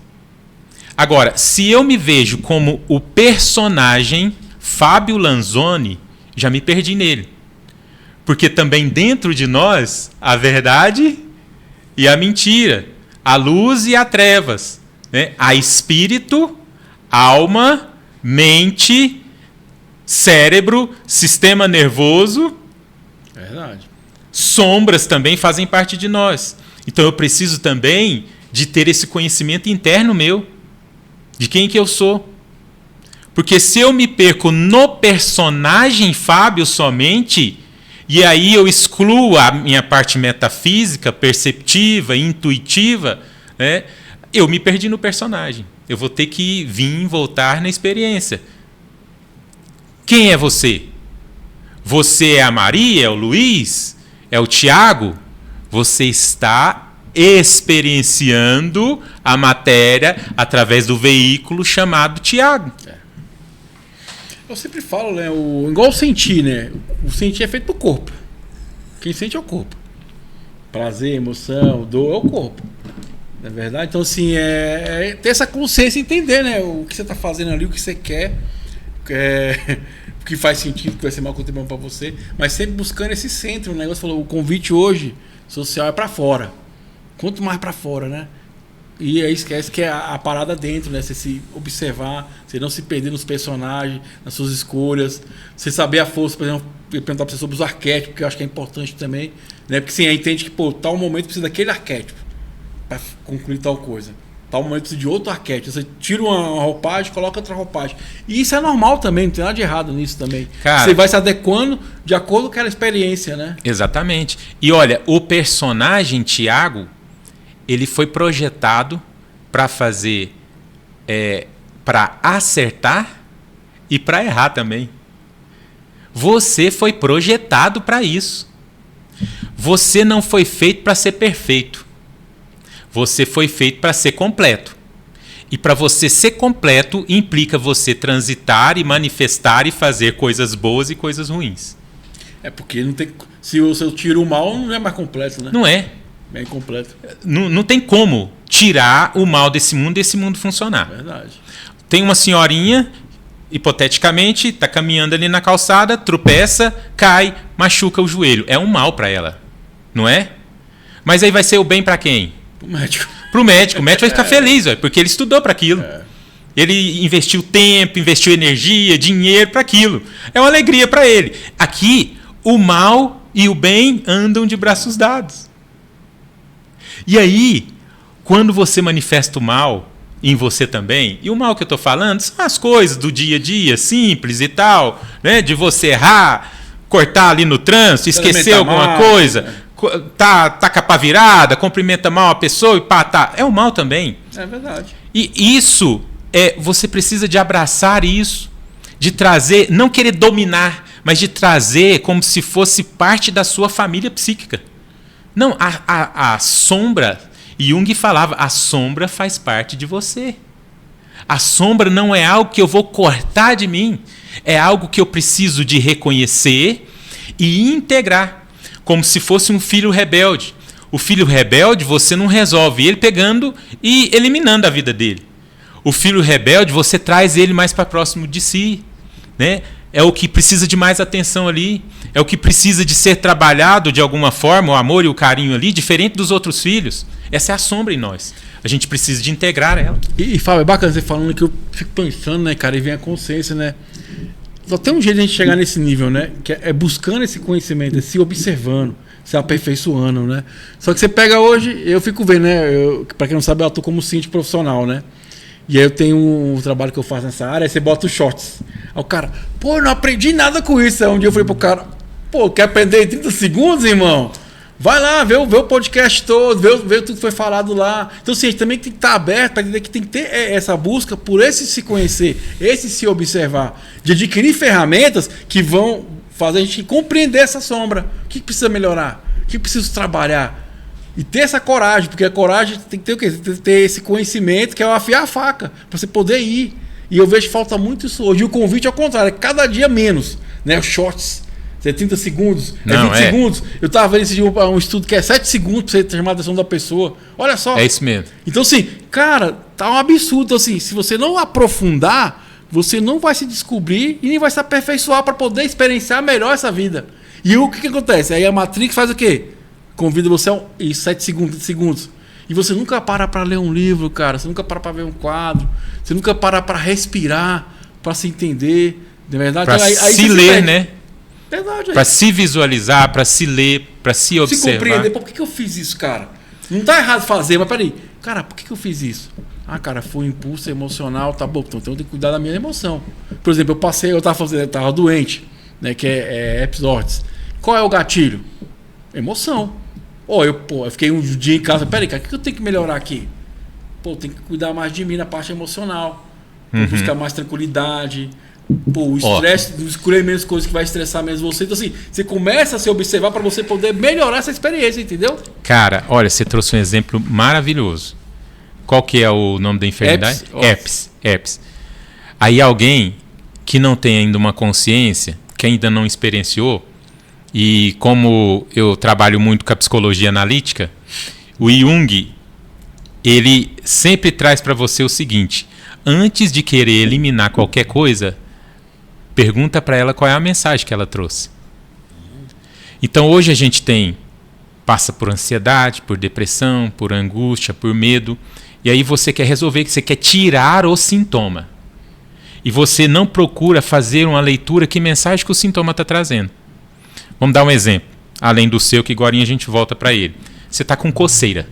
[SPEAKER 2] Agora, se eu me vejo como o personagem Fábio Lanzoni, já me perdi nele. Porque também dentro de nós, a verdade e a mentira, a luz e a trevas, né? A espírito, alma, mente, cérebro, sistema nervoso.
[SPEAKER 1] Verdade.
[SPEAKER 2] Sombras também fazem parte de nós. Então eu preciso também de ter esse conhecimento interno meu, de quem que eu sou. Porque se eu me perco no personagem Fábio somente, e aí eu excluo a minha parte metafísica, perceptiva, intuitiva, né, eu me perdi no personagem. Eu vou ter que vir voltar na experiência. Quem é você? Você é a Maria, é o Luiz, é o Tiago? Você está experienciando a matéria através do veículo chamado Tiago.
[SPEAKER 1] Eu sempre falo, né? Igual o sentir, né? O sentir é feito pro corpo. Quem sente é o corpo. Prazer, emoção, dor é o corpo. Não é verdade? Então, assim, ter essa consciência e entender, né? O que você está fazendo ali, o que você quer, o que faz sentido, o que vai ser mal contemplado para você, mas sempre buscando esse centro. O negócio falou, o convite hoje social é para fora. Quanto mais para fora, né? E aí esquece que é a parada dentro, né? Você se observar, você não se perder nos personagens, nas suas escolhas, você saber a força, por exemplo, perguntar para você sobre os arquétipos, que eu acho que é importante também, né? Porque sim, aí entende que, tal momento precisa daquele arquétipo para concluir tal coisa. Tal momento precisa de outro arquétipo. Você tira uma roupagem, coloca outra roupagem. E isso é normal também, não tem nada de errado nisso também.
[SPEAKER 2] Cara,
[SPEAKER 1] você vai se adequando de acordo com aquela experiência, né?
[SPEAKER 2] Exatamente. E olha, o personagem Tiago, ele foi projetado para fazer, para acertar e para errar também. Você foi projetado para isso. Você não foi feito para ser perfeito. Você foi feito para ser completo. E para você ser completo implica você transitar e manifestar e fazer coisas boas e coisas ruins.
[SPEAKER 1] É porque não tem, se eu tiro o mal, não é mais completo, né?
[SPEAKER 2] Não é.
[SPEAKER 1] É incompleto.
[SPEAKER 2] Não tem como tirar o mal desse mundo e esse mundo funcionar.
[SPEAKER 1] Verdade.
[SPEAKER 2] Tem uma senhorinha, hipoteticamente, está caminhando ali na calçada, tropeça, cai, machuca o joelho. É um mal para ela, não é? Mas aí vai ser o bem para quem?
[SPEAKER 1] Pro médico.
[SPEAKER 2] Pro médico. O médico vai ficar feliz, porque ele estudou para aquilo. Ele investiu tempo, investiu energia, dinheiro para aquilo. É uma alegria para ele. Aqui, o mal e o bem andam de braços dados. E aí, quando você manifesta o mal em você também, e o mal que eu estou falando são as coisas do dia a dia, simples e tal, né? De você errar, cortar ali no trânsito, esquecer alguma coisa, tá com a pá virada, cumprimenta mal a pessoa e pá, tá. É o mal também.
[SPEAKER 1] É verdade.
[SPEAKER 2] E isso, você precisa de abraçar isso, de trazer, não querer dominar, mas de trazer como se fosse parte da sua família psíquica. Não, a sombra, Jung falava, a sombra faz parte de você. A sombra não é algo que eu vou cortar de mim, é algo que eu preciso de reconhecer e integrar, como se fosse um filho rebelde. O filho rebelde você não resolve ele pegando e eliminando a vida dele. O filho rebelde você traz ele mais para próximo de si, né? É o que precisa de mais atenção ali, é o que precisa de ser trabalhado de alguma forma, o amor e o carinho ali, diferente dos outros filhos. Essa é a sombra em nós. A gente precisa de integrar ela.
[SPEAKER 1] E Fábio, é bacana você falando que eu fico pensando, né, cara, e vem a consciência, né? Só tem um jeito de a gente chegar nesse nível, né? Que é buscando esse conhecimento, é se observando, se aperfeiçoando, né? Só que você pega hoje, eu fico vendo, né? Pra quem não sabe, eu atuo como síndico profissional, né? E aí eu tenho um trabalho que eu faço nessa área, aí você bota os shorts. Aí o cara, pô, eu não aprendi nada com isso. Aí um dia eu falei pro cara, pô, quer aprender em 30 segundos, irmão? Vai lá, vê o podcast todo, vê tudo que foi falado lá. Então, assim, a gente também tem que estar aberto para entender que tem que ter essa busca por esse se conhecer, esse se observar, de adquirir ferramentas que vão fazer a gente compreender essa sombra. O que precisa melhorar? O que preciso trabalhar? E ter essa coragem, porque a coragem tem que ter o quê? Tem que ter esse conhecimento que é o afiar a faca, para você poder ir. E eu vejo que falta muito isso hoje. E o convite é o contrário, é cada dia menos, né? Os shorts, 30 segundos,
[SPEAKER 2] não,
[SPEAKER 1] 20 segundos. Eu estava vendo esse dia um estudo que é 7 segundos para você chamar a atenção da pessoa. Olha só.
[SPEAKER 2] É isso mesmo.
[SPEAKER 1] Então, assim, cara, tá um absurdo. Então, assim, se você não aprofundar, você não vai se descobrir e nem vai se aperfeiçoar para poder experienciar melhor essa vida. E o que acontece? Aí a Matrix faz o quê? Convida você a 7 segundos. E você nunca para ler um livro, cara. Você nunca para ver um quadro. Você nunca para respirar, para se entender. Na verdade,
[SPEAKER 2] para se ler, né?
[SPEAKER 1] Verdade.
[SPEAKER 2] Para se visualizar, para se ler, para se observar.
[SPEAKER 1] Se compreender, por que eu fiz isso, cara? Não tá errado fazer, mas peraí. Cara, por que eu fiz isso? Ah, cara, foi um impulso emocional, tá bom. Então eu tenho que cuidar da minha emoção. Por exemplo, eu tava doente, né? Que é episódios. Qual é o gatilho? Emoção. Eu fiquei um dia em casa. Peraí, cara, o que eu tenho que melhorar aqui? Eu tenho que cuidar mais de mim na parte emocional. Buscar mais tranquilidade. O estresse, escolher menos coisas que vai estressar menos você. Então, assim, você começa a se observar para você poder melhorar essa experiência, entendeu?
[SPEAKER 2] Cara, olha, você trouxe um exemplo maravilhoso. Qual que é o nome da enfermidade? Herpes. Aí alguém que não tem ainda uma consciência, que ainda não experienciou, e como eu trabalho muito com a psicologia analítica, o Jung, ele sempre traz para você o seguinte: antes de querer eliminar qualquer coisa, pergunta para ela qual é a mensagem que ela trouxe. Então hoje a gente passa por ansiedade, por depressão, por angústia, por medo, e aí você quer resolver, você quer tirar o sintoma. E você não procura fazer uma leitura, que mensagem que o sintoma está trazendo. Vamos dar um exemplo, além do seu, que agora a gente volta para ele. Você está com coceira.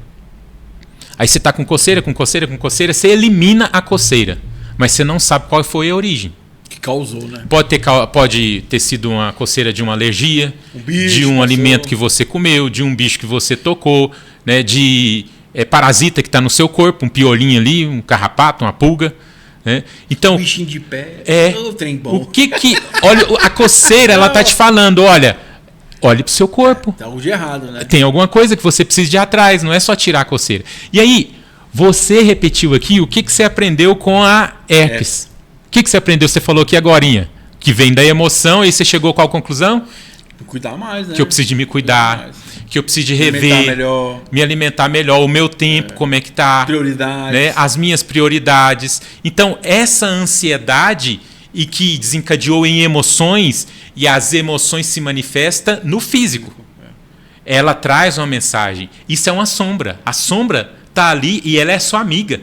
[SPEAKER 2] Aí você está com coceira, você elimina a coceira, mas você não sabe qual foi a origem.
[SPEAKER 1] Que causou, né?
[SPEAKER 2] Pode ter sido uma coceira de uma alergia, de um alimento que você comeu, de um bicho que você tocou, né, de parasita que está no seu corpo, um piolinho ali, um carrapato, uma pulga. Né? Então,
[SPEAKER 1] um bichinho de pé, trem bom.
[SPEAKER 2] O que olha, a coceira, ela está te falando, olhe para o seu corpo.
[SPEAKER 1] Tá algo de errado, né?
[SPEAKER 2] Tem alguma coisa que você precisa de ir atrás, não é só tirar a coceira. E aí, você repetiu aqui o que você aprendeu com a herpes. O que você aprendeu? Você falou aqui agorinha, que vem da emoção, e você chegou a qual conclusão?
[SPEAKER 1] Cuidar mais, né?
[SPEAKER 2] Que eu preciso de me cuidar, que eu preciso de rever, me alimentar melhor, o meu tempo, como é que tá.
[SPEAKER 1] Prioridades.
[SPEAKER 2] Né? As minhas prioridades. Então, essa ansiedade, e que desencadeou em emoções, e as emoções se manifestam no físico. Ela traz uma mensagem. Isso é uma sombra. A sombra está ali e ela é sua amiga.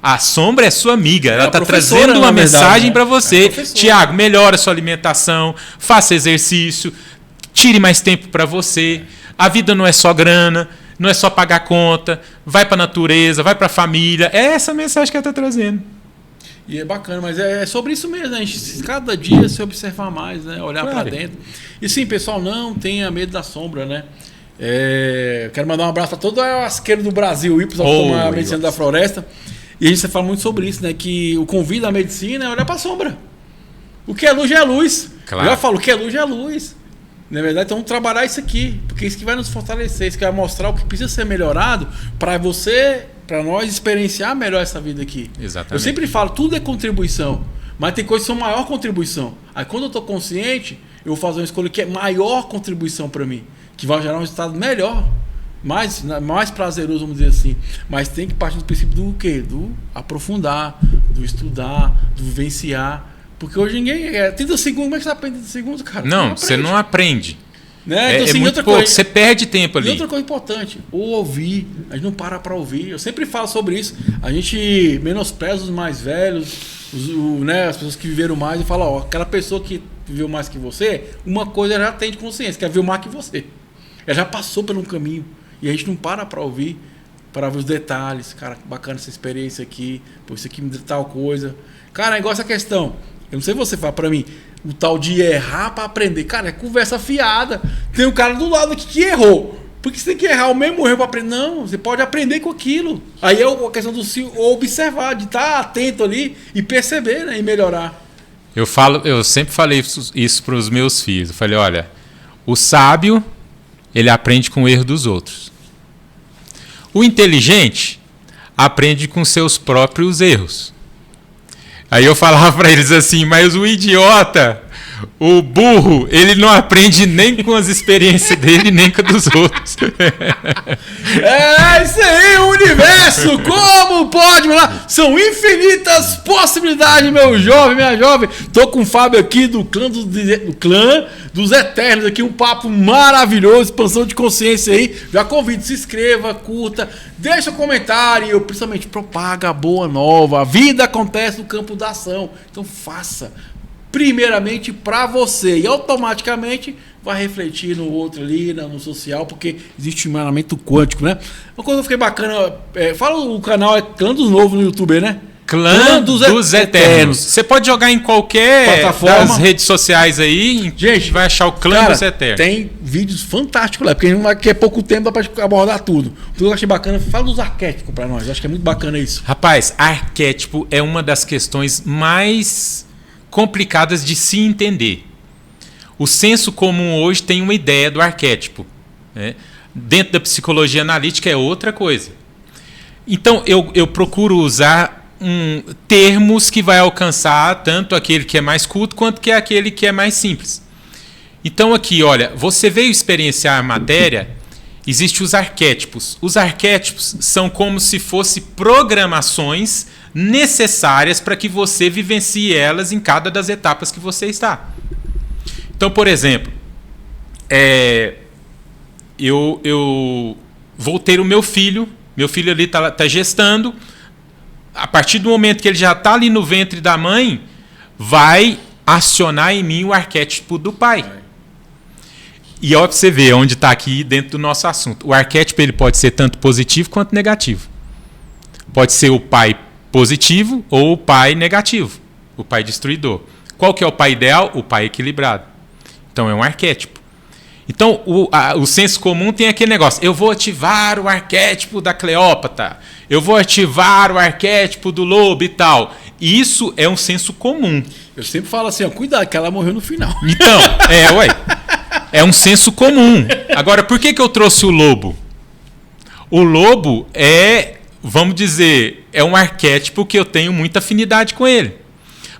[SPEAKER 2] A sombra é sua amiga. Ela está trazendo uma mensagem para você. Tiago, melhora a sua alimentação, faça exercício, tire mais tempo para você. A vida não é só grana, não é só pagar conta. Vai para a natureza, vai para a família. É essa mensagem que ela está trazendo.
[SPEAKER 1] E é bacana, mas é sobre isso mesmo, né? A gente cada dia se observar mais, né? Olhar para dentro. E sim, pessoal, não tenha medo da sombra, né? Quero mandar um abraço para todo o asqueiro do Brasil e para tomar a medicina da floresta. E a gente fala muito sobre isso, né? Que o convite da medicina é olhar para a sombra. O que é luz já é luz.
[SPEAKER 2] Claro.
[SPEAKER 1] Eu já falo, o que é luz já é luz. Na verdade, então vamos trabalhar isso aqui, porque isso que vai nos fortalecer, isso que vai mostrar o que precisa ser melhorado para nós experienciar melhor essa vida aqui.
[SPEAKER 2] Exatamente.
[SPEAKER 1] Eu sempre falo, tudo é contribuição, mas tem coisas que são maior contribuição. Aí quando eu estou consciente, eu vou fazer uma escolha que é maior contribuição para mim, que vai gerar um resultado melhor, mais prazeroso, vamos dizer assim. Mas tem que partir do princípio do quê? Do aprofundar, do estudar, do vivenciar. Porque hoje ninguém... 30 segundos, como é que você aprende 30 segundos, cara?
[SPEAKER 2] Não, você não aprende.
[SPEAKER 1] Né? Então, assim,
[SPEAKER 2] muito pouco, você perde tempo ali.
[SPEAKER 1] E outra coisa importante, ouvir. A gente não para ouvir. Eu sempre falo sobre isso. A gente menospreza os mais velhos, né, as pessoas que viveram mais, e fala, aquela pessoa que viveu mais que você, uma coisa ela já tem de consciência, que é ver mais que você. Ela já passou por um caminho. E a gente não para ouvir, para ver os detalhes. Cara, bacana essa experiência aqui. Pô, isso aqui me deu tal coisa. Cara, é igual essa questão. Eu não sei se você fala pra mim, o tal de errar pra aprender. Cara, é conversa fiada. Tem um cara do lado aqui que errou. Porque você tem que errar o mesmo erro pra aprender. Não, você pode aprender com aquilo. Aí é a questão do se observar, de estar atento ali e perceber, né, e melhorar.
[SPEAKER 2] Eu sempre falei isso pros meus filhos. Eu falei, olha, o sábio, ele aprende com o erro dos outros. O inteligente aprende com seus próprios erros. Aí eu falava para eles assim, mas o idiota, o burro, ele não aprende nem com as experiências dele, nem com a dos outros.
[SPEAKER 1] É isso aí, o universo, como pode, são infinitas possibilidades, meu jovem, minha jovem. Tô com o Fábio aqui do clã dos Eternos, aqui um papo maravilhoso, expansão de consciência aí. Já convido, se inscreva, curta, deixa um comentário, principalmente propaga a boa nova. A vida acontece no campo da ação, então faça. primeiramente para você e automaticamente vai refletir no outro ali, no social, porque existe um emanagamento quântico, né? Uma coisa que eu fiquei bacana, fala o canal é Clã dos Novos no YouTube, né?
[SPEAKER 2] Clã dos Eternos. Você pode jogar em qualquer plataforma, das redes sociais aí, gente, vai achar o Clã dos Eternos.
[SPEAKER 1] Tem vídeos fantásticos lá, porque daqui a pouco tempo dá pra abordar tudo. O que eu achei bacana, fala dos arquétipos pra nós, eu acho que é muito bacana isso.
[SPEAKER 2] Rapaz, arquétipo é uma das questões mais complicadas de se entender. O senso comum hoje tem uma ideia do arquétipo, né? Dentro da psicologia analítica é outra coisa. Então eu procuro usar termos que vai alcançar tanto aquele que é mais culto quanto que é aquele que é mais simples. Então aqui, olha, você veio experienciar a matéria, existem os arquétipos. Os arquétipos são como se fossem programações necessárias para que você vivencie elas em cada das etapas que você está. Então, por exemplo, eu vou ter o meu filho ali está gestando. A partir do momento que ele já está ali no ventre da mãe, vai acionar em mim o arquétipo do pai. E olha para você ver onde está aqui dentro do nosso assunto. O arquétipo ele pode ser tanto positivo quanto negativo. Pode ser o pai positivo ou o pai negativo, o pai destruidor. Qual que é o pai ideal? O pai equilibrado. Então é um arquétipo. Então o senso comum tem aquele negócio, eu vou ativar o arquétipo da Cleópatra, eu vou ativar o arquétipo do lobo e tal. Isso é um senso comum.
[SPEAKER 1] Eu sempre falo assim, cuidado que ela morreu no final.
[SPEAKER 2] Então, é um senso comum. Agora, por que eu trouxe o lobo? O lobo vamos dizer, é um arquétipo que eu tenho muita afinidade com ele.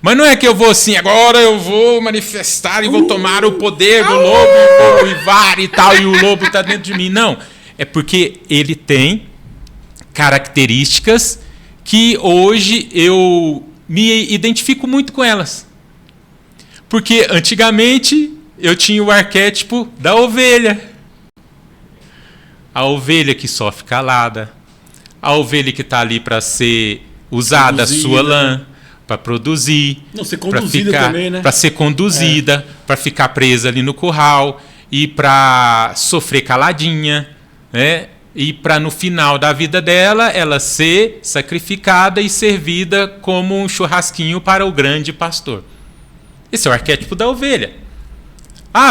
[SPEAKER 2] Mas não é que eu vou assim, agora eu vou manifestar e vou tomar o poder do lobo, vou uivar e tal, e o lobo está dentro de mim. Não, é porque ele tem características que hoje eu me identifico muito com elas. Porque antigamente eu tinha o arquétipo da ovelha. A ovelha que sofre calada, a ovelha que está ali para ser usada a sua lã, para produzir, para ser conduzida, para ficar presa ali no curral e para sofrer caladinha, né? E para no final da vida dela ela ser sacrificada e servida como um churrasquinho para o grande pastor. Esse é o arquétipo da ovelha.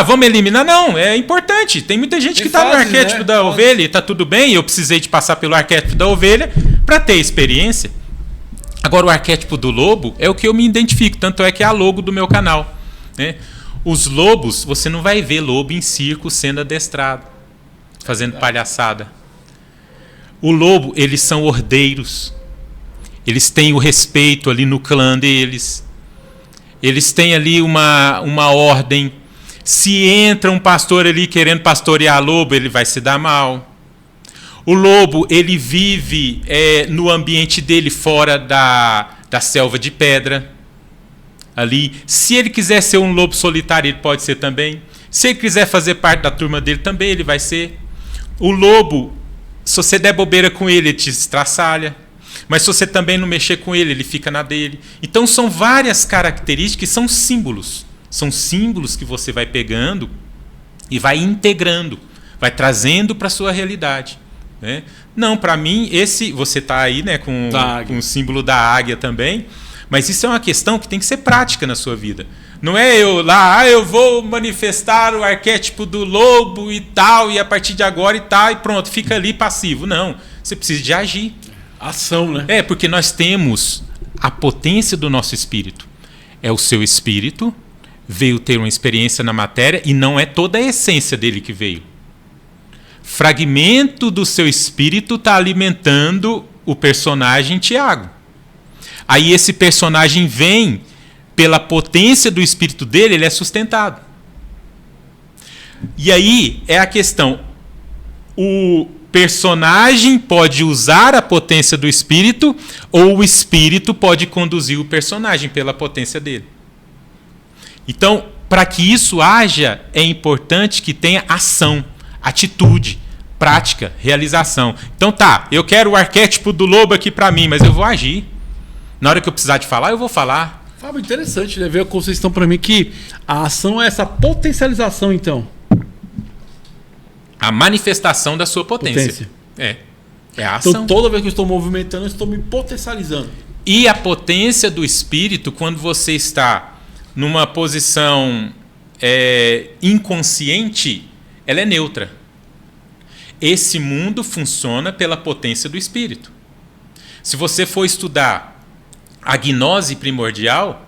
[SPEAKER 2] Vamos eliminar? Não, é importante. Tem muita gente que está no arquétipo da ovelha e está tudo bem. Eu precisei de passar pelo arquétipo da ovelha para ter experiência. Agora, o arquétipo do lobo é o que eu me identifico, tanto é que é a logo do meu canal, né? Os lobos, você não vai ver lobo em circo sendo adestrado, fazendo palhaçada. O lobo, eles são ordeiros, eles têm o respeito ali no clã deles, eles têm ali uma ordem. Se entra um pastor ali querendo pastorear lobo, ele vai se dar mal. O lobo, ele vive no ambiente dele fora da selva de pedra. Ali. Se ele quiser ser um lobo solitário, ele pode ser também. Se ele quiser fazer parte da turma dele, também ele vai ser. O lobo, se você der bobeira com ele, ele te estraçalha. Mas se você também não mexer com ele, ele fica na dele. Então são várias características que são símbolos. São símbolos que você vai pegando e vai integrando, vai trazendo para a sua realidade. Né? Não, para mim, você está aí, né, com o símbolo da águia também, mas isso é uma questão que tem que ser prática na sua vida. Não é eu vou manifestar o arquétipo do lobo e tal, e a partir de agora e tal, e pronto, fica ali passivo. Não, você precisa de agir.
[SPEAKER 1] Ação, né?
[SPEAKER 2] Porque nós temos a potência do nosso espírito. É o seu espírito, veio ter uma experiência na matéria, e não é toda a essência dele que veio. Fragmento do seu espírito está alimentando o personagem Tiago. Aí esse personagem vem, pela potência do espírito dele, ele é sustentado. E aí é a questão, o personagem pode usar a potência do espírito, ou o espírito pode conduzir o personagem pela potência dele. Então, para que isso haja, é importante que tenha ação, atitude, prática, realização. Então eu quero o arquétipo do lobo aqui para mim, mas eu vou agir. Na hora que eu precisar de falar, eu vou falar.
[SPEAKER 1] Fábio, interessante, né? Ver a conceição para mim que a ação é essa potencialização, então.
[SPEAKER 2] A manifestação da sua potência. É a ação.
[SPEAKER 1] Então, toda vez que eu estou movimentando, eu estou me potencializando.
[SPEAKER 2] E a potência do espírito, quando você está numa posição inconsciente, ela é neutra. Esse mundo funciona pela potência do espírito. Se você for estudar a gnose primordial,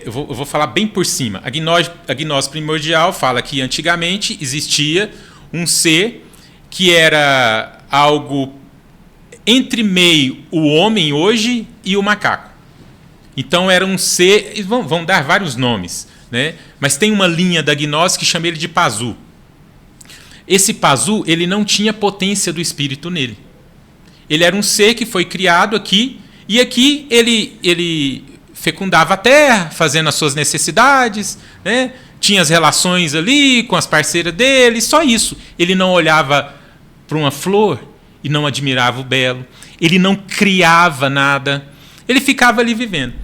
[SPEAKER 2] eu vou falar bem por cima. A gnose primordial fala que antigamente existia um ser que era algo entre meio o homem hoje e o macaco. Então era um ser, vão dar vários nomes, né? Mas tem uma linha da gnose que chama ele de Pazu. Esse Pazu, ele não tinha potência do espírito nele. Ele era um ser que foi criado aqui, e aqui ele fecundava a terra, fazendo as suas necessidades, né? Tinha as relações ali com as parceiras dele, só isso. Ele não olhava para uma flor e não admirava o belo. Ele não criava nada. Ele ficava ali vivendo.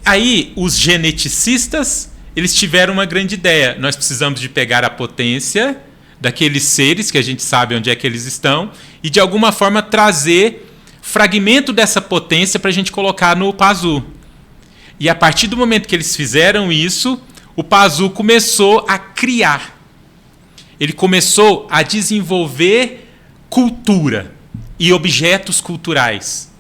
[SPEAKER 2] Aí, os geneticistas, eles tiveram uma grande ideia. Nós precisamos de pegar a potência daqueles seres, que a gente sabe onde é que eles estão, e de alguma forma trazer fragmento dessa potência para a gente colocar no Pazu. E a partir do momento que eles fizeram isso, o Pazu começou a criar. Ele começou a desenvolver cultura e objetos culturais.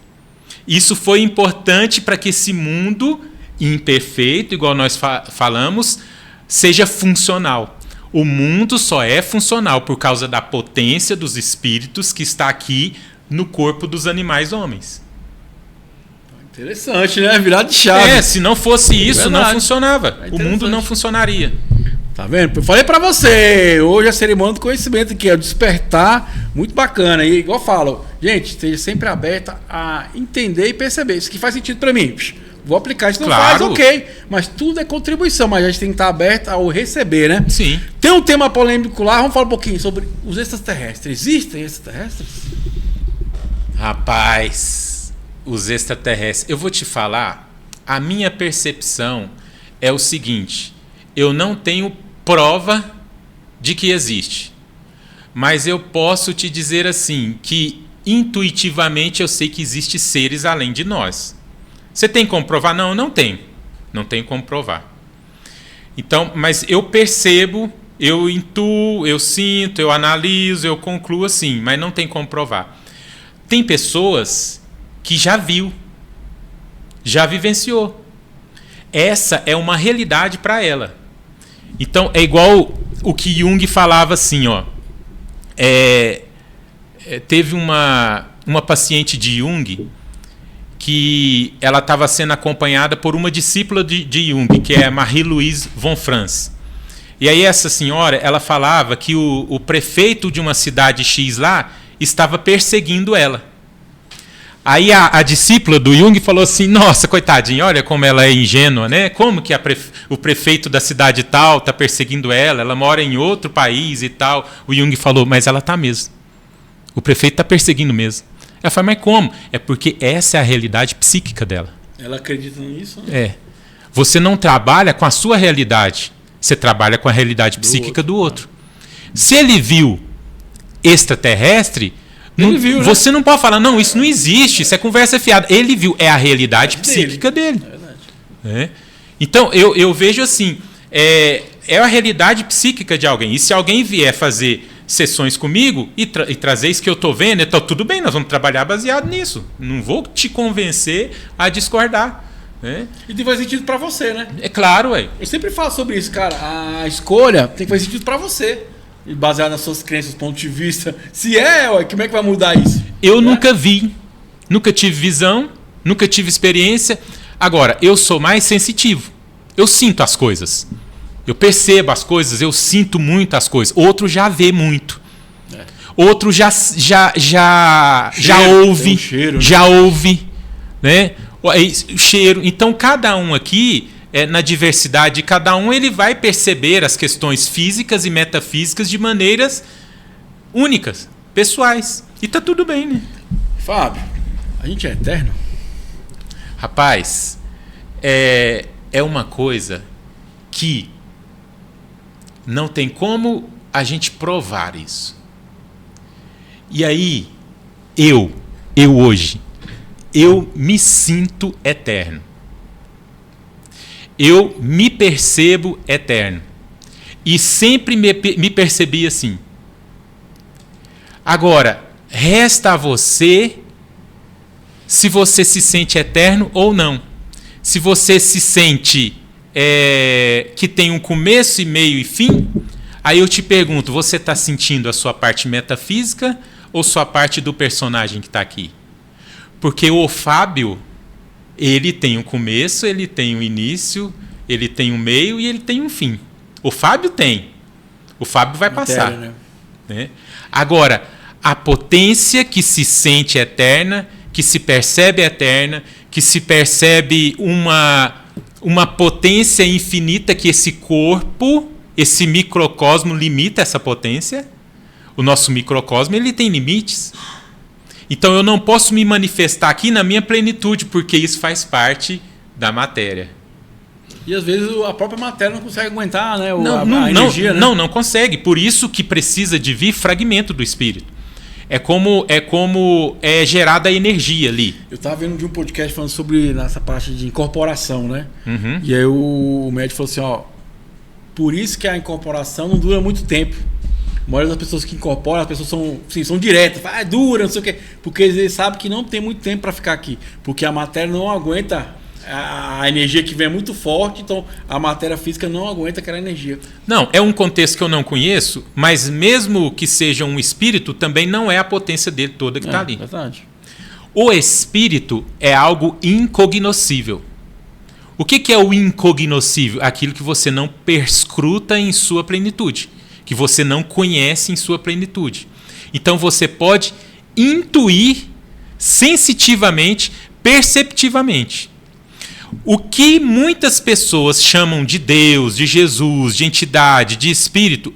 [SPEAKER 2] Isso foi importante para que esse mundo imperfeito, igual nós falamos, seja funcional. O mundo só é funcional por causa da potência dos espíritos que está aqui no corpo dos animais homens.
[SPEAKER 1] Interessante, né? Virado de chave.
[SPEAKER 2] Se não fosse isso, não funcionava. O mundo não funcionaria.
[SPEAKER 1] Tá vendo? Eu falei pra você, hoje a cerimônia do conhecimento aqui, é o despertar, muito bacana. E igual eu falo, gente, esteja sempre aberta a entender e perceber. Isso que faz sentido pra mim. Vou aplicar, isso não faz, ok. Mas tudo é contribuição, mas a gente tem que estar aberto ao receber, né?
[SPEAKER 2] Sim.
[SPEAKER 1] Tem um tema polêmico lá, vamos falar um pouquinho sobre os extraterrestres. Existem extraterrestres?
[SPEAKER 2] Rapaz, os extraterrestres. Eu vou te falar, a minha percepção é o seguinte: eu não tenho prova de que existe, mas eu posso te dizer assim, que intuitivamente eu sei que existem seres além de nós. Você tem como provar? Não, eu não tenho. Não tenho como provar. Então, mas eu percebo, eu intuo, eu sinto, eu analiso, eu concluo assim, mas não tem como provar. Tem pessoas que já viu, já vivenciou. Essa é uma realidade para ela. Então, é igual o que Jung falava assim, ó. Teve uma paciente de Jung que ela estava sendo acompanhada por uma discípula de Jung, que é Marie-Louise von Franz. E aí essa senhora, ela falava que o prefeito de uma cidade X lá estava perseguindo ela. Aí a discípula do Jung falou assim: nossa, coitadinha, olha como ela é ingênua, né? Como que o prefeito da cidade tal está perseguindo ela? Ela mora em outro país e tal. O Jung falou: mas ela está mesmo. O prefeito está perseguindo mesmo. Ela falou: mas como? É porque essa é a realidade psíquica dela.
[SPEAKER 1] Ela acredita nisso? Né?
[SPEAKER 2] Você não trabalha com a sua realidade. Você trabalha com a realidade psíquica do outro. Se ele viu extraterrestre,
[SPEAKER 1] viu,
[SPEAKER 2] você não pode falar, não, isso não existe, isso é conversa fiada. Ele viu, é a realidade psíquica dele.
[SPEAKER 1] É verdade.
[SPEAKER 2] Então, eu vejo assim, é a realidade psíquica de alguém. E se alguém vier fazer sessões comigo e trazer isso que eu estou vendo, então tudo bem, nós vamos trabalhar baseado nisso. Não vou te convencer a discordar.
[SPEAKER 1] E tem que fazer sentido para você, né?
[SPEAKER 2] É claro, ué.
[SPEAKER 1] Eu sempre falo sobre isso, cara. A escolha tem que fazer sentido para você. E baseado nas suas crenças, ponto de vista. Se como é que vai mudar isso?
[SPEAKER 2] Eu nunca vi, nunca tive visão, nunca tive experiência. Agora, eu sou mais sensitivo. Eu sinto as coisas. Eu percebo as coisas, eu sinto muito as coisas. Outro já vê muito. Outro já ouve.
[SPEAKER 1] Cheiro,
[SPEAKER 2] já ouve. Né? Cheiro. Então, cada um aqui, na diversidade de cada um, ele vai perceber as questões físicas e metafísicas de maneiras únicas, pessoais. E tá tudo bem, né?
[SPEAKER 1] Fábio, a gente é eterno?
[SPEAKER 2] Rapaz, é uma coisa que não tem como a gente provar isso. E aí, eu hoje, eu me sinto eterno. Eu me percebo eterno. E sempre me percebi assim. Agora, resta a você se você se sente eterno ou não. Se você se sente que tem um começo e meio e fim, aí eu te pergunto, você está sentindo a sua parte metafísica ou sua parte do personagem que está aqui? Porque o Fábio, ele tem um começo, ele tem um início, ele tem um meio e ele tem um fim. O Fábio tem. O Fábio vai passar. Né? Agora, a potência que se sente eterna, que se percebe eterna, que se percebe uma potência infinita que esse corpo, esse microcosmo limita essa potência. O nosso microcosmo, ele tem limites. Então eu não posso me manifestar aqui na minha plenitude, porque isso faz parte da matéria.
[SPEAKER 1] E às vezes a própria matéria não consegue aguentar, né?
[SPEAKER 2] A
[SPEAKER 1] energia, né?
[SPEAKER 2] Não consegue. Por isso que precisa de vir fragmento do espírito. É como é gerada a energia ali.
[SPEAKER 1] Eu estava vendo de um podcast falando sobre nessa parte de incorporação, né?
[SPEAKER 2] Uhum.
[SPEAKER 1] E aí o médico falou assim, ó, por isso que a incorporação não dura muito tempo. A maioria das pessoas que incorporam, as pessoas são diretas, dura, não sei o quê, porque eles sabem que não tem muito tempo para ficar aqui, porque a matéria não aguenta a energia que vem é muito forte, então a matéria física não aguenta aquela energia.
[SPEAKER 2] Não, é um contexto que eu não conheço, mas mesmo que seja um espírito, também não é a potência dele toda que está ali.
[SPEAKER 1] Verdade.
[SPEAKER 2] O espírito é algo incognoscível. O que é o incognoscível? Aquilo que você não perscruta em sua plenitude, que você não conhece em sua plenitude. Então você pode intuir sensitivamente, perceptivamente. O que muitas pessoas chamam de Deus, de Jesus, de entidade, de espírito,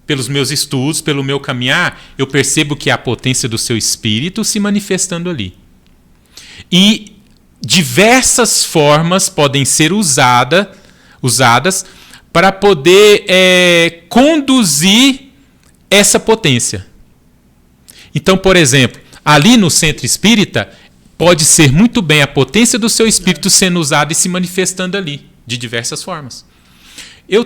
[SPEAKER 2] pelos meus estudos, pelo meu caminhar, eu percebo que é a potência do seu espírito se manifestando ali. E diversas formas podem ser usadas para poder conduzir essa potência. Então, por exemplo, ali no centro espírita, pode ser muito bem a potência do seu espírito sendo usada e se manifestando ali, de diversas formas. Eu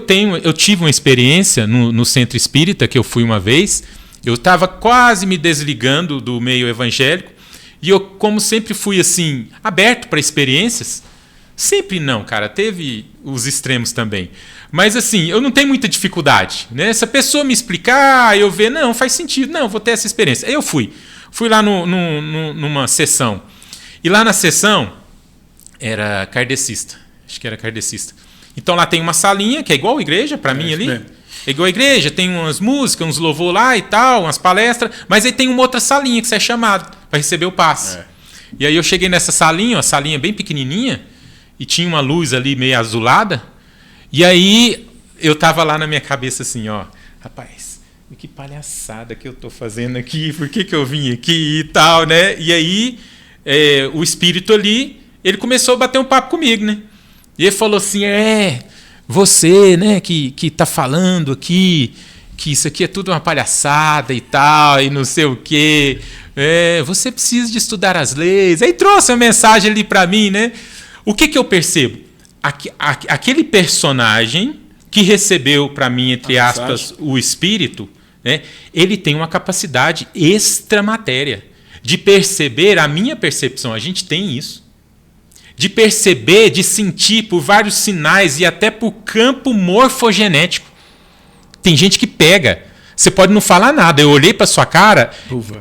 [SPEAKER 2] tive uma experiência no centro espírita, que eu fui uma vez, eu estava quase me desligando do meio evangélico, e eu, como sempre fui assim, aberto para experiências, sempre não, cara, teve os extremos também. Mas assim, eu não tenho muita dificuldade, né? Se a pessoa me explicar, eu ver, não, faz sentido, não, vou ter essa experiência. Aí eu fui lá numa sessão. E lá na sessão era kardecista. Acho que era kardecista. Então lá tem uma salinha, que é igual a igreja, para mim ali. É igual a igreja, tem umas músicas, uns louvor lá e tal, umas palestras. Mas aí tem uma outra salinha que você é chamado para receber o passe. E aí eu cheguei nessa salinha, uma salinha bem pequenininha, e tinha uma luz ali meio azulada. E aí eu tava lá na minha cabeça assim, ó, rapaz, que palhaçada que eu tô fazendo aqui, por que eu vim aqui e tal, né? E aí o espírito ali, ele começou a bater um papo comigo, né? E ele falou assim, você, né, que tá falando aqui, que isso aqui é tudo uma palhaçada e tal, e não sei o quê, você precisa de estudar as leis. Aí trouxe uma mensagem ali para mim, né? O que eu percebo? Aquele personagem que recebeu para mim, entre aspas, o espírito, né, ele tem uma capacidade extramatéria de perceber a minha percepção. A gente tem isso. De perceber, de sentir por vários sinais e até por campo morfogenético. Tem gente que pega. Você pode não falar nada. Eu olhei para sua cara,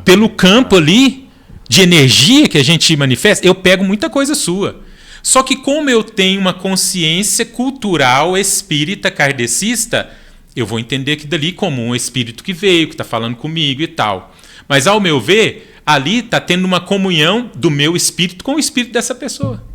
[SPEAKER 2] pelo campo ali de energia que a gente manifesta, eu pego muita coisa sua. Só que como eu tenho uma consciência cultural espírita kardecista, eu vou entender que dali como um espírito que veio, que está falando comigo e tal. Mas ao meu ver, ali está tendo uma comunhão do meu espírito com o espírito dessa pessoa.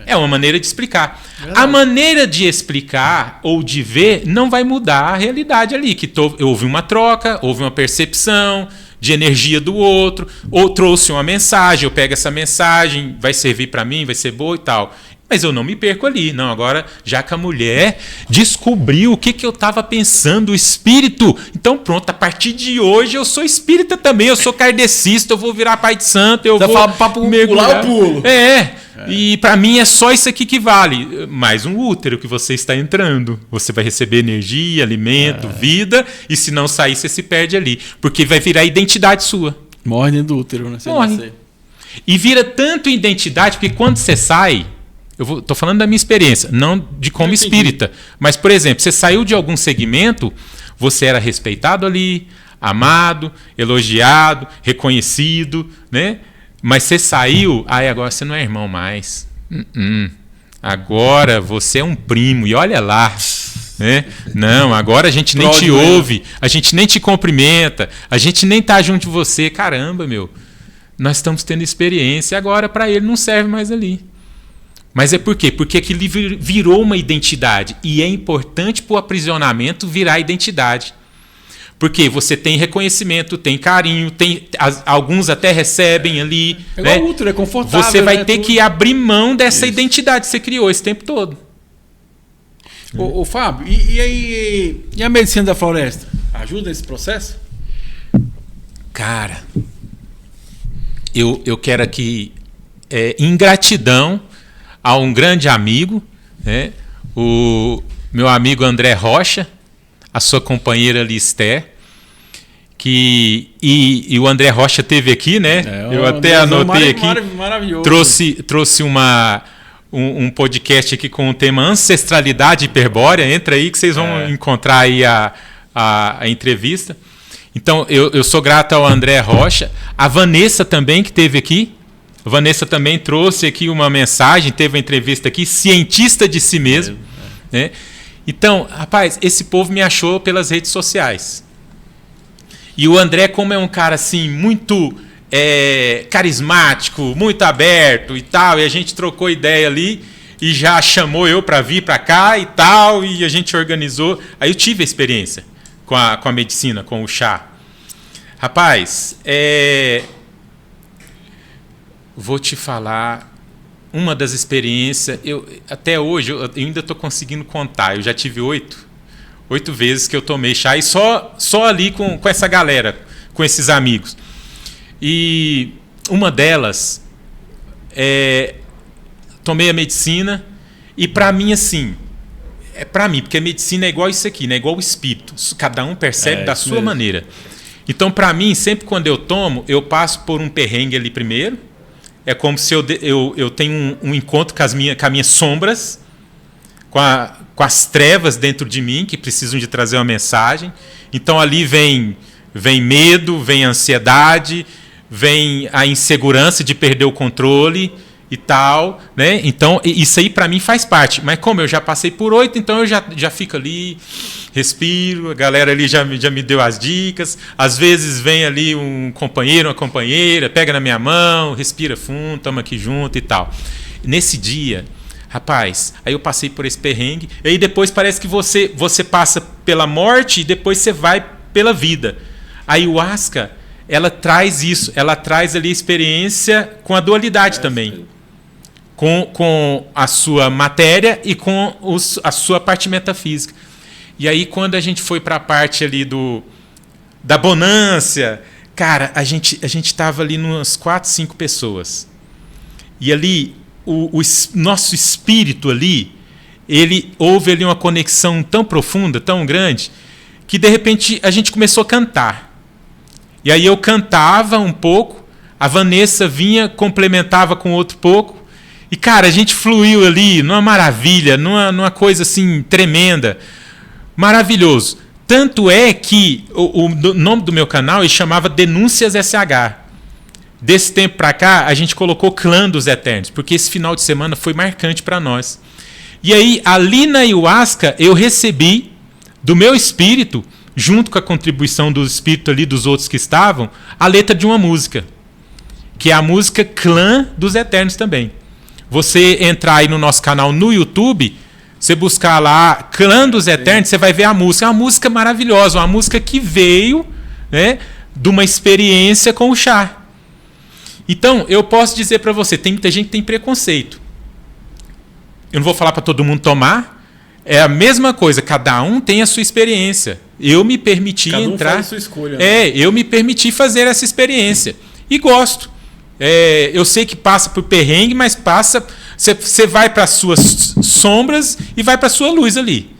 [SPEAKER 2] É uma maneira de explicar. A maneira de explicar ou de ver não vai mudar a realidade ali. Houve uma troca, houve uma percepção de energia do outro, ou trouxe uma mensagem, eu pego essa mensagem, vai servir para mim, vai ser boa e tal. Mas eu não me perco ali. Não, agora, já que a mulher descobriu o que eu estava pensando, o espírito, então pronto, a partir de hoje eu sou espírita também, eu sou kardecista, eu vou virar pai de santo, eu vou
[SPEAKER 1] mergulhar o pulo.
[SPEAKER 2] E para mim é só isso aqui que vale. Mais um útero que você está entrando. Você vai receber energia, alimento, vida, e se não sair, você se perde ali. Porque vai virar identidade sua.
[SPEAKER 1] Morre dentro do útero, né?
[SPEAKER 2] Morre. E vira tanto identidade, porque quando você sai... Estou falando da minha experiência, não de como espírita. Mas, por exemplo, você saiu de algum segmento, você era respeitado ali, amado, elogiado, reconhecido, né? Mas você saiu, agora você não é irmão mais. Agora você é um primo, e olha lá. Né? Não, agora a gente nem te ouve, a gente nem te cumprimenta, a gente nem tá junto de você. Caramba, meu, nós estamos tendo experiência, agora para ele não serve mais ali. Mas é por quê? Porque aquilo virou uma identidade. E é importante para o aprisionamento virar identidade. Porque você tem reconhecimento, tem carinho, alguns até recebem ali.
[SPEAKER 1] É igual o útero, é confortável.
[SPEAKER 2] Você vai ter que abrir mão dessa identidade que você criou esse tempo todo.
[SPEAKER 1] Ô Fábio, e a medicina da floresta? Ajuda nesse processo?
[SPEAKER 2] Cara, eu quero aqui, em gratidão a um grande amigo, né? O meu amigo André Rocha, a sua companheira ali, Esther, e o André Rocha teve aqui, né? Eu até anotei aqui, trouxe um podcast aqui com o tema ancestralidade hiperbórea. Entra aí que vocês vão encontrar aí a entrevista. Então, eu sou grato ao André Rocha, a Vanessa também, que teve aqui. A Vanessa também trouxe aqui uma mensagem, teve uma entrevista aqui, cientista de si mesmo. Né? Então, rapaz, esse povo me achou pelas redes sociais. E o André, como é um cara assim, muito carismático, muito aberto e tal, e a gente trocou ideia ali e já chamou eu para vir para cá e tal, e a gente organizou. Aí eu tive a experiência com a medicina, com o chá. Rapaz, vou te falar uma das experiências. Até hoje eu ainda estou conseguindo contar. Eu já tive 8 vezes que eu tomei chá, e só ali com essa galera, com esses amigos. E uma delas, tomei a medicina, e para mim, assim, para mim, porque a medicina é igual isso aqui, né? Igual o espírito. Cada um percebe da sua maneira. Então, para mim, sempre quando eu tomo, eu passo por um perrengue ali primeiro. É como se eu tenho um encontro com as minhas sombras, com as trevas dentro de mim, que precisam de trazer uma mensagem. Então, ali vem medo, vem ansiedade, vem a insegurança de perder o controle e tal, né? Então, isso aí para mim faz parte. Mas como eu já passei por 8, então eu já fico ali, respiro, a galera ali já me deu as dicas. Às vezes vem ali um companheiro, uma companheira, pega na minha mão, respira fundo, toma aqui junto e tal. Nesse dia, rapaz, aí eu passei por esse perrengue, e aí depois parece que você passa pela morte e depois você vai pela vida. A ayahuasca, ela traz isso, ela traz ali a experiência com a dualidade também. Com a sua matéria e com a sua parte metafísica. E aí, quando a gente foi para a parte ali da bonância, cara, a gente estava ali umas 4, 5 pessoas. E ali, o nosso espírito ali, houve ali uma conexão tão profunda, tão grande, que de repente a gente começou a cantar. E aí eu cantava um pouco, a Vanessa vinha, complementava com outro pouco, e, cara, a gente fluiu ali numa maravilha, numa coisa assim tremenda. Maravilhoso. Tanto é que o nome do meu canal ele chamava Denúncias SH. Desse tempo para cá, a gente colocou Clã dos Eternos, porque esse final de semana foi marcante para nós. E aí, ali na ayahuasca, eu recebi do meu espírito, junto com a contribuição do espírito ali dos outros que estavam, a letra de uma música, que é a música Clã dos Eternos também. Você entrar aí no nosso canal no YouTube, você buscar lá Clã dos Eternos, você vai ver a música. É uma música maravilhosa, uma música que veio, né, de uma experiência com o chá. Então, eu posso dizer para você, tem muita gente que tem preconceito. Eu não vou falar para todo mundo tomar. É a mesma coisa, cada um tem a sua experiência. Eu me permiti
[SPEAKER 1] cada um
[SPEAKER 2] entrar.
[SPEAKER 1] faz a sua escolha, né?
[SPEAKER 2] Eu me permiti fazer essa experiência. E gosto. Eu sei que passa por perrengue, mas passa. Você vai para as suas sombras e vai para a sua luz ali.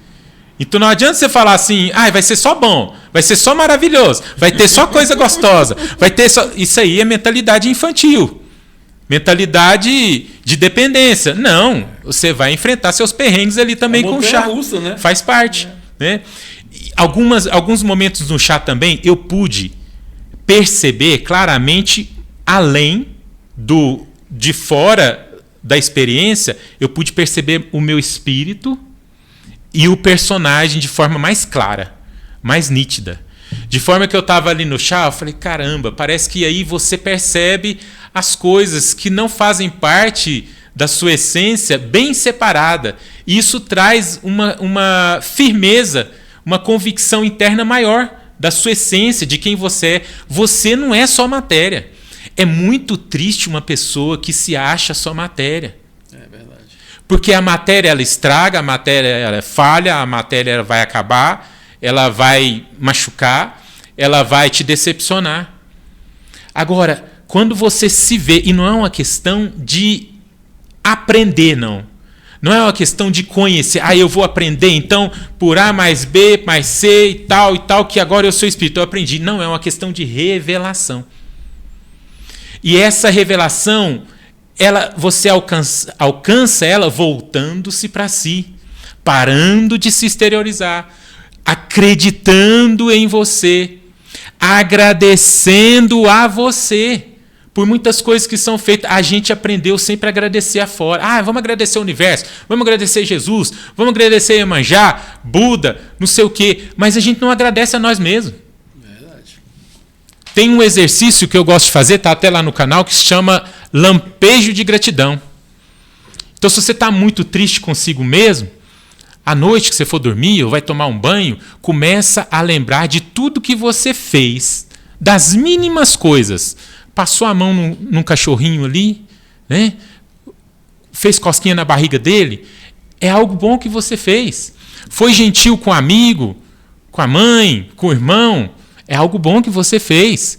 [SPEAKER 2] Então não adianta você falar assim, vai ser só bom, vai ser só maravilhoso, vai ter só coisa gostosa, vai ter só. Isso aí é mentalidade infantil. Mentalidade de dependência. Não, você vai enfrentar seus perrengues ali também com o chá.
[SPEAKER 1] Russa, né?
[SPEAKER 2] Faz parte. Né? Alguns momentos no chá também eu pude perceber claramente, além de fora da experiência, eu pude perceber o meu espírito e o personagem de forma mais clara, mais nítida. De forma que eu estava ali no chá, eu falei, caramba, parece que aí você percebe as coisas que não fazem parte da sua essência bem separada. E isso traz uma firmeza, uma convicção interna maior da sua essência, de quem você é. Você não é só matéria. É muito triste uma pessoa que se acha só matéria.
[SPEAKER 1] É verdade.
[SPEAKER 2] Porque a matéria ela estraga, a matéria ela falha, a matéria ela vai acabar, ela vai machucar, ela vai te decepcionar. Agora, quando você se vê, e não é uma questão de aprender, não. Não é uma questão de conhecer. Eu vou aprender, então, por A mais B mais C e tal, que agora eu sou espírito. Eu aprendi. Não, é uma questão de revelação. E essa revelação, você alcança ela voltando-se para si, parando de se exteriorizar, acreditando em você, agradecendo a você por muitas coisas que são feitas. A gente aprendeu sempre a agradecer afora. Vamos agradecer o universo, vamos agradecer Jesus, vamos agradecer Iemanjá, Buda, não sei o quê, mas a gente não agradece a nós mesmos. Tem um exercício que eu gosto de fazer, está até lá no canal, que se chama lampejo de gratidão. Então, se você está muito triste consigo mesmo, à noite que você for dormir ou vai tomar um banho, começa a lembrar de tudo que você fez, das mínimas coisas. Passou a mão num cachorrinho ali, né? Fez cosquinha na barriga dele. É algo bom que você fez. Foi gentil com o amigo, com a mãe, com o irmão. É algo bom que você fez.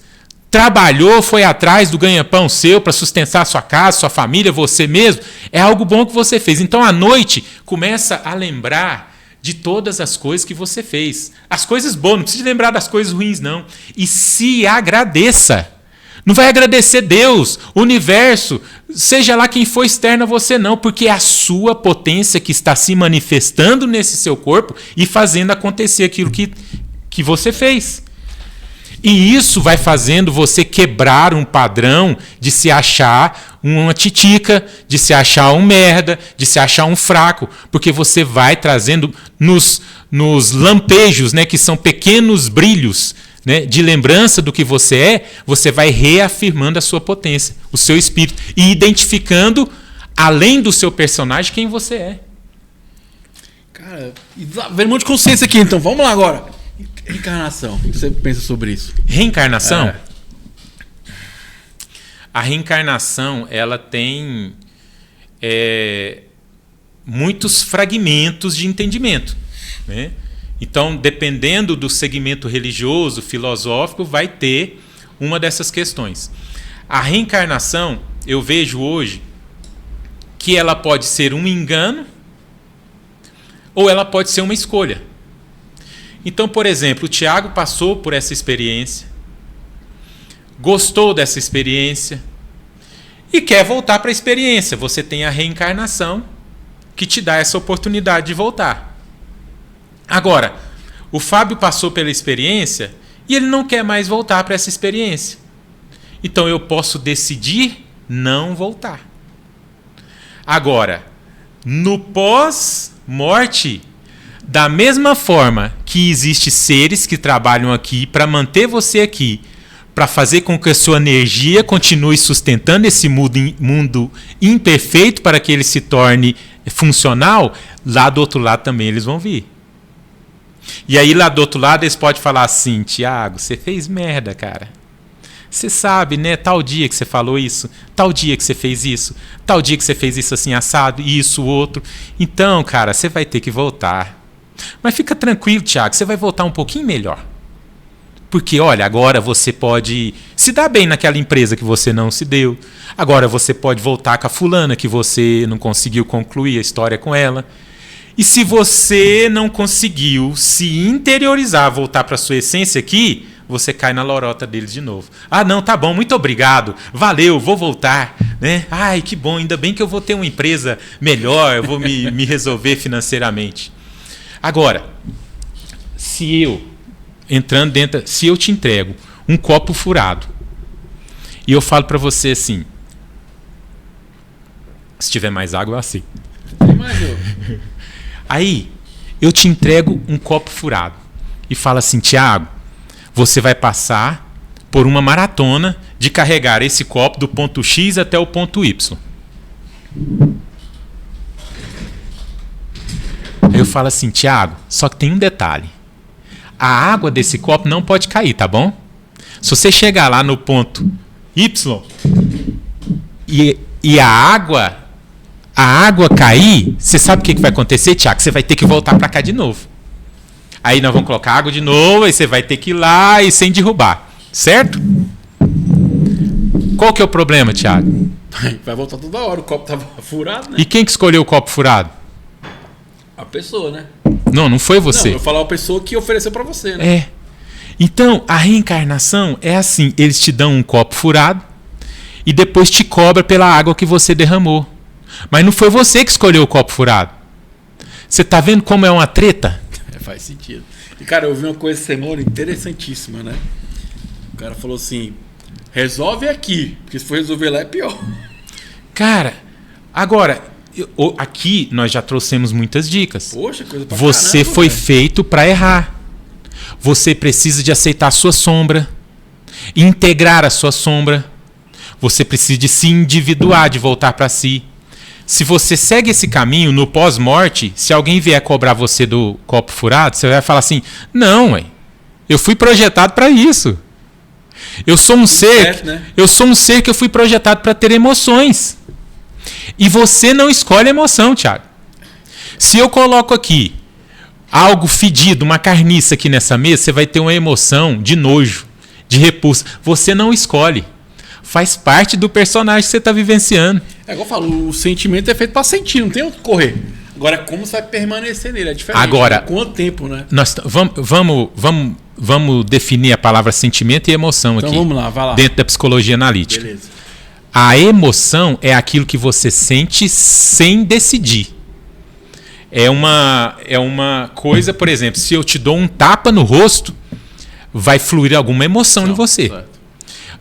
[SPEAKER 2] Trabalhou, foi atrás do ganha-pão seu para sustentar a sua casa, sua família, você mesmo. É algo bom que você fez. Então, à noite, começa a lembrar de todas as coisas que você fez. As coisas boas, não precisa lembrar das coisas ruins, não. E se agradeça. Não vai agradecer Deus, o universo, seja lá quem for externo a você, não. Porque é a sua potência que está se manifestando nesse seu corpo e fazendo acontecer aquilo que você fez. E isso vai fazendo você quebrar um padrão de se achar uma titica, de se achar um merda, de se achar um fraco, porque você vai trazendo nos lampejos, né, que são pequenos brilhos, né, de lembrança do que você vai reafirmando a sua potência, o seu espírito, e identificando, além do seu personagem, quem você é.
[SPEAKER 1] Cara, vem um monte de consciência aqui, então vamos lá agora. Reencarnação, o que você pensa sobre isso?
[SPEAKER 2] Reencarnação? A reencarnação, ela tem muitos fragmentos de entendimento, né? Então, dependendo do segmento religioso, filosófico, vai ter uma dessas questões. A reencarnação, eu vejo hoje que ela pode ser um engano ou ela pode ser uma escolha. Então, por exemplo, o Tiago passou por essa experiência, gostou dessa experiência e quer voltar para a experiência. Você tem a reencarnação que te dá essa oportunidade de voltar. Agora, o Fábio passou pela experiência e ele não quer mais voltar para essa experiência. Então, eu posso decidir não voltar. Agora, no pós-morte, da mesma forma que existem seres que trabalham aqui para manter você aqui, para fazer com que a sua energia continue sustentando esse mundo imperfeito para que ele se torne funcional, lá do outro lado também eles vão vir. E aí lá do outro lado eles podem falar assim: Tiago, você fez merda, cara. Você sabe, né? Tal dia que você falou isso, tal dia que você fez isso, tal dia que você fez isso assim assado, e isso, outro. Então, cara, você vai ter que voltar. Mas fica tranquilo, Tiago, você vai voltar um pouquinho melhor. Porque, olha, agora você pode se dar bem naquela empresa que você não se deu. Agora você pode voltar com a fulana que você não conseguiu concluir a história com ela. E se você não conseguiu se interiorizar, voltar para a sua essência aqui, você cai na lorota deles de novo. Ah, não, tá bom, muito obrigado. Valeu, vou voltar. Né? Ai, que bom, ainda bem que eu vou ter uma empresa melhor, eu vou me resolver financeiramente. Agora, se eu te entrego um copo furado e eu falo para você assim: se tiver mais água, eu aceito. Aí, eu te entrego um copo furado e falo assim: Tiago, você vai passar por uma maratona de carregar esse copo do ponto X até o ponto Y. Aí eu falo assim: Tiago, só que tem um detalhe. A água desse copo não pode cair, tá bom? Se você chegar lá no ponto Y e a água cair, você sabe o que vai acontecer, Tiago? Você vai ter que voltar para cá de novo. Aí nós vamos colocar água de novo, aí você vai ter que ir lá e sem derrubar. Certo? Qual que é o problema, Tiago?
[SPEAKER 1] Vai voltar toda hora, o copo tava furado, né?
[SPEAKER 2] E quem que escolheu o copo furado?
[SPEAKER 1] A pessoa, né?
[SPEAKER 2] Não foi você.
[SPEAKER 1] Não, eu falar a pessoa que ofereceu para você, né?
[SPEAKER 2] É. Então, a reencarnação é assim: eles te dão um copo furado e depois te cobra pela água que você derramou. Mas não foi você que escolheu o copo furado. Você tá vendo como é uma treta?
[SPEAKER 1] Faz sentido. E, cara, eu vi uma coisa essa semana interessantíssima, né? O cara falou assim: resolve aqui, porque se for resolver lá é pior.
[SPEAKER 2] Cara, agora, aqui nós já trouxemos muitas dicas.
[SPEAKER 1] Poxa, coisa pra
[SPEAKER 2] Você
[SPEAKER 1] caramba,
[SPEAKER 2] foi
[SPEAKER 1] velho.
[SPEAKER 2] feito para errar. Você precisa de aceitar a sua sombra, integrar a sua sombra. Você precisa de se individuar, de voltar para si. Se você segue esse caminho, no pós-morte, se alguém vier cobrar você do copo furado, você vai falar assim: não, ué, eu fui projetado para isso. Eu sou um ser,
[SPEAKER 1] né?
[SPEAKER 2] eu sou um ser que eu fui projetado para ter emoções. E você não escolhe emoção, Tiago. Se eu coloco aqui algo fedido, uma carniça aqui nessa mesa, você vai ter uma emoção de nojo, de repulsa. Você não escolhe. Faz parte do personagem que você está vivenciando.
[SPEAKER 1] É igual eu falo, o sentimento é feito para sentir, não tem outro correr. Agora, como você vai permanecer nele? É diferente.
[SPEAKER 2] Agora,
[SPEAKER 1] quanto tempo, né?
[SPEAKER 2] Nós vamos definir a palavra sentimento e emoção
[SPEAKER 1] Então
[SPEAKER 2] aqui.
[SPEAKER 1] vamos lá, vai lá.
[SPEAKER 2] Dentro da psicologia analítica.
[SPEAKER 1] Beleza.
[SPEAKER 2] A emoção é aquilo que você sente sem decidir. É uma coisa, por exemplo, se eu te dou um tapa no rosto, vai fluir alguma emoção em você.
[SPEAKER 1] Certo.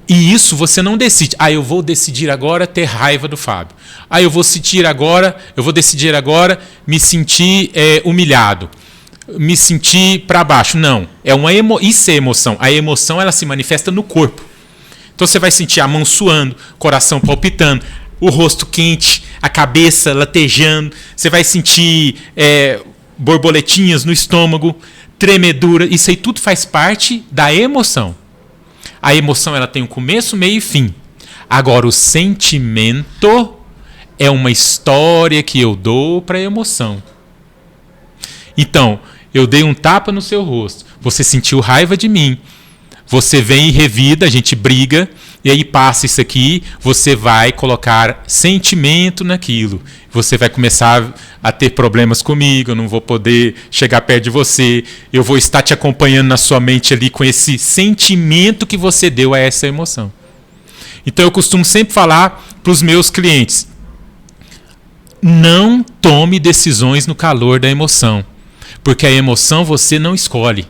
[SPEAKER 2] E isso você não decide. Eu vou decidir agora ter raiva do Fábio. Eu vou decidir agora me sentir humilhado. Me sentir para baixo. Não. Isso é emoção. A emoção ela se manifesta no corpo. Então você vai sentir a mão suando, coração palpitando, o rosto quente, a cabeça latejando. Você vai sentir borboletinhas no estômago, tremedura. Isso aí tudo faz parte da emoção. A emoção ela tem um começo, meio e fim. Agora, o sentimento é uma história que eu dou para a emoção. Então, eu dei um tapa no seu rosto. Você sentiu raiva de mim. Você vem e revida, a gente briga, e aí passa isso aqui, você vai colocar sentimento naquilo. Você vai começar a ter problemas comigo, eu não vou poder chegar perto de você, eu vou estar te acompanhando na sua mente ali com esse sentimento que você deu a essa emoção. Então eu costumo sempre falar para os meus clientes: não tome decisões no calor da emoção, porque a emoção você não escolhe.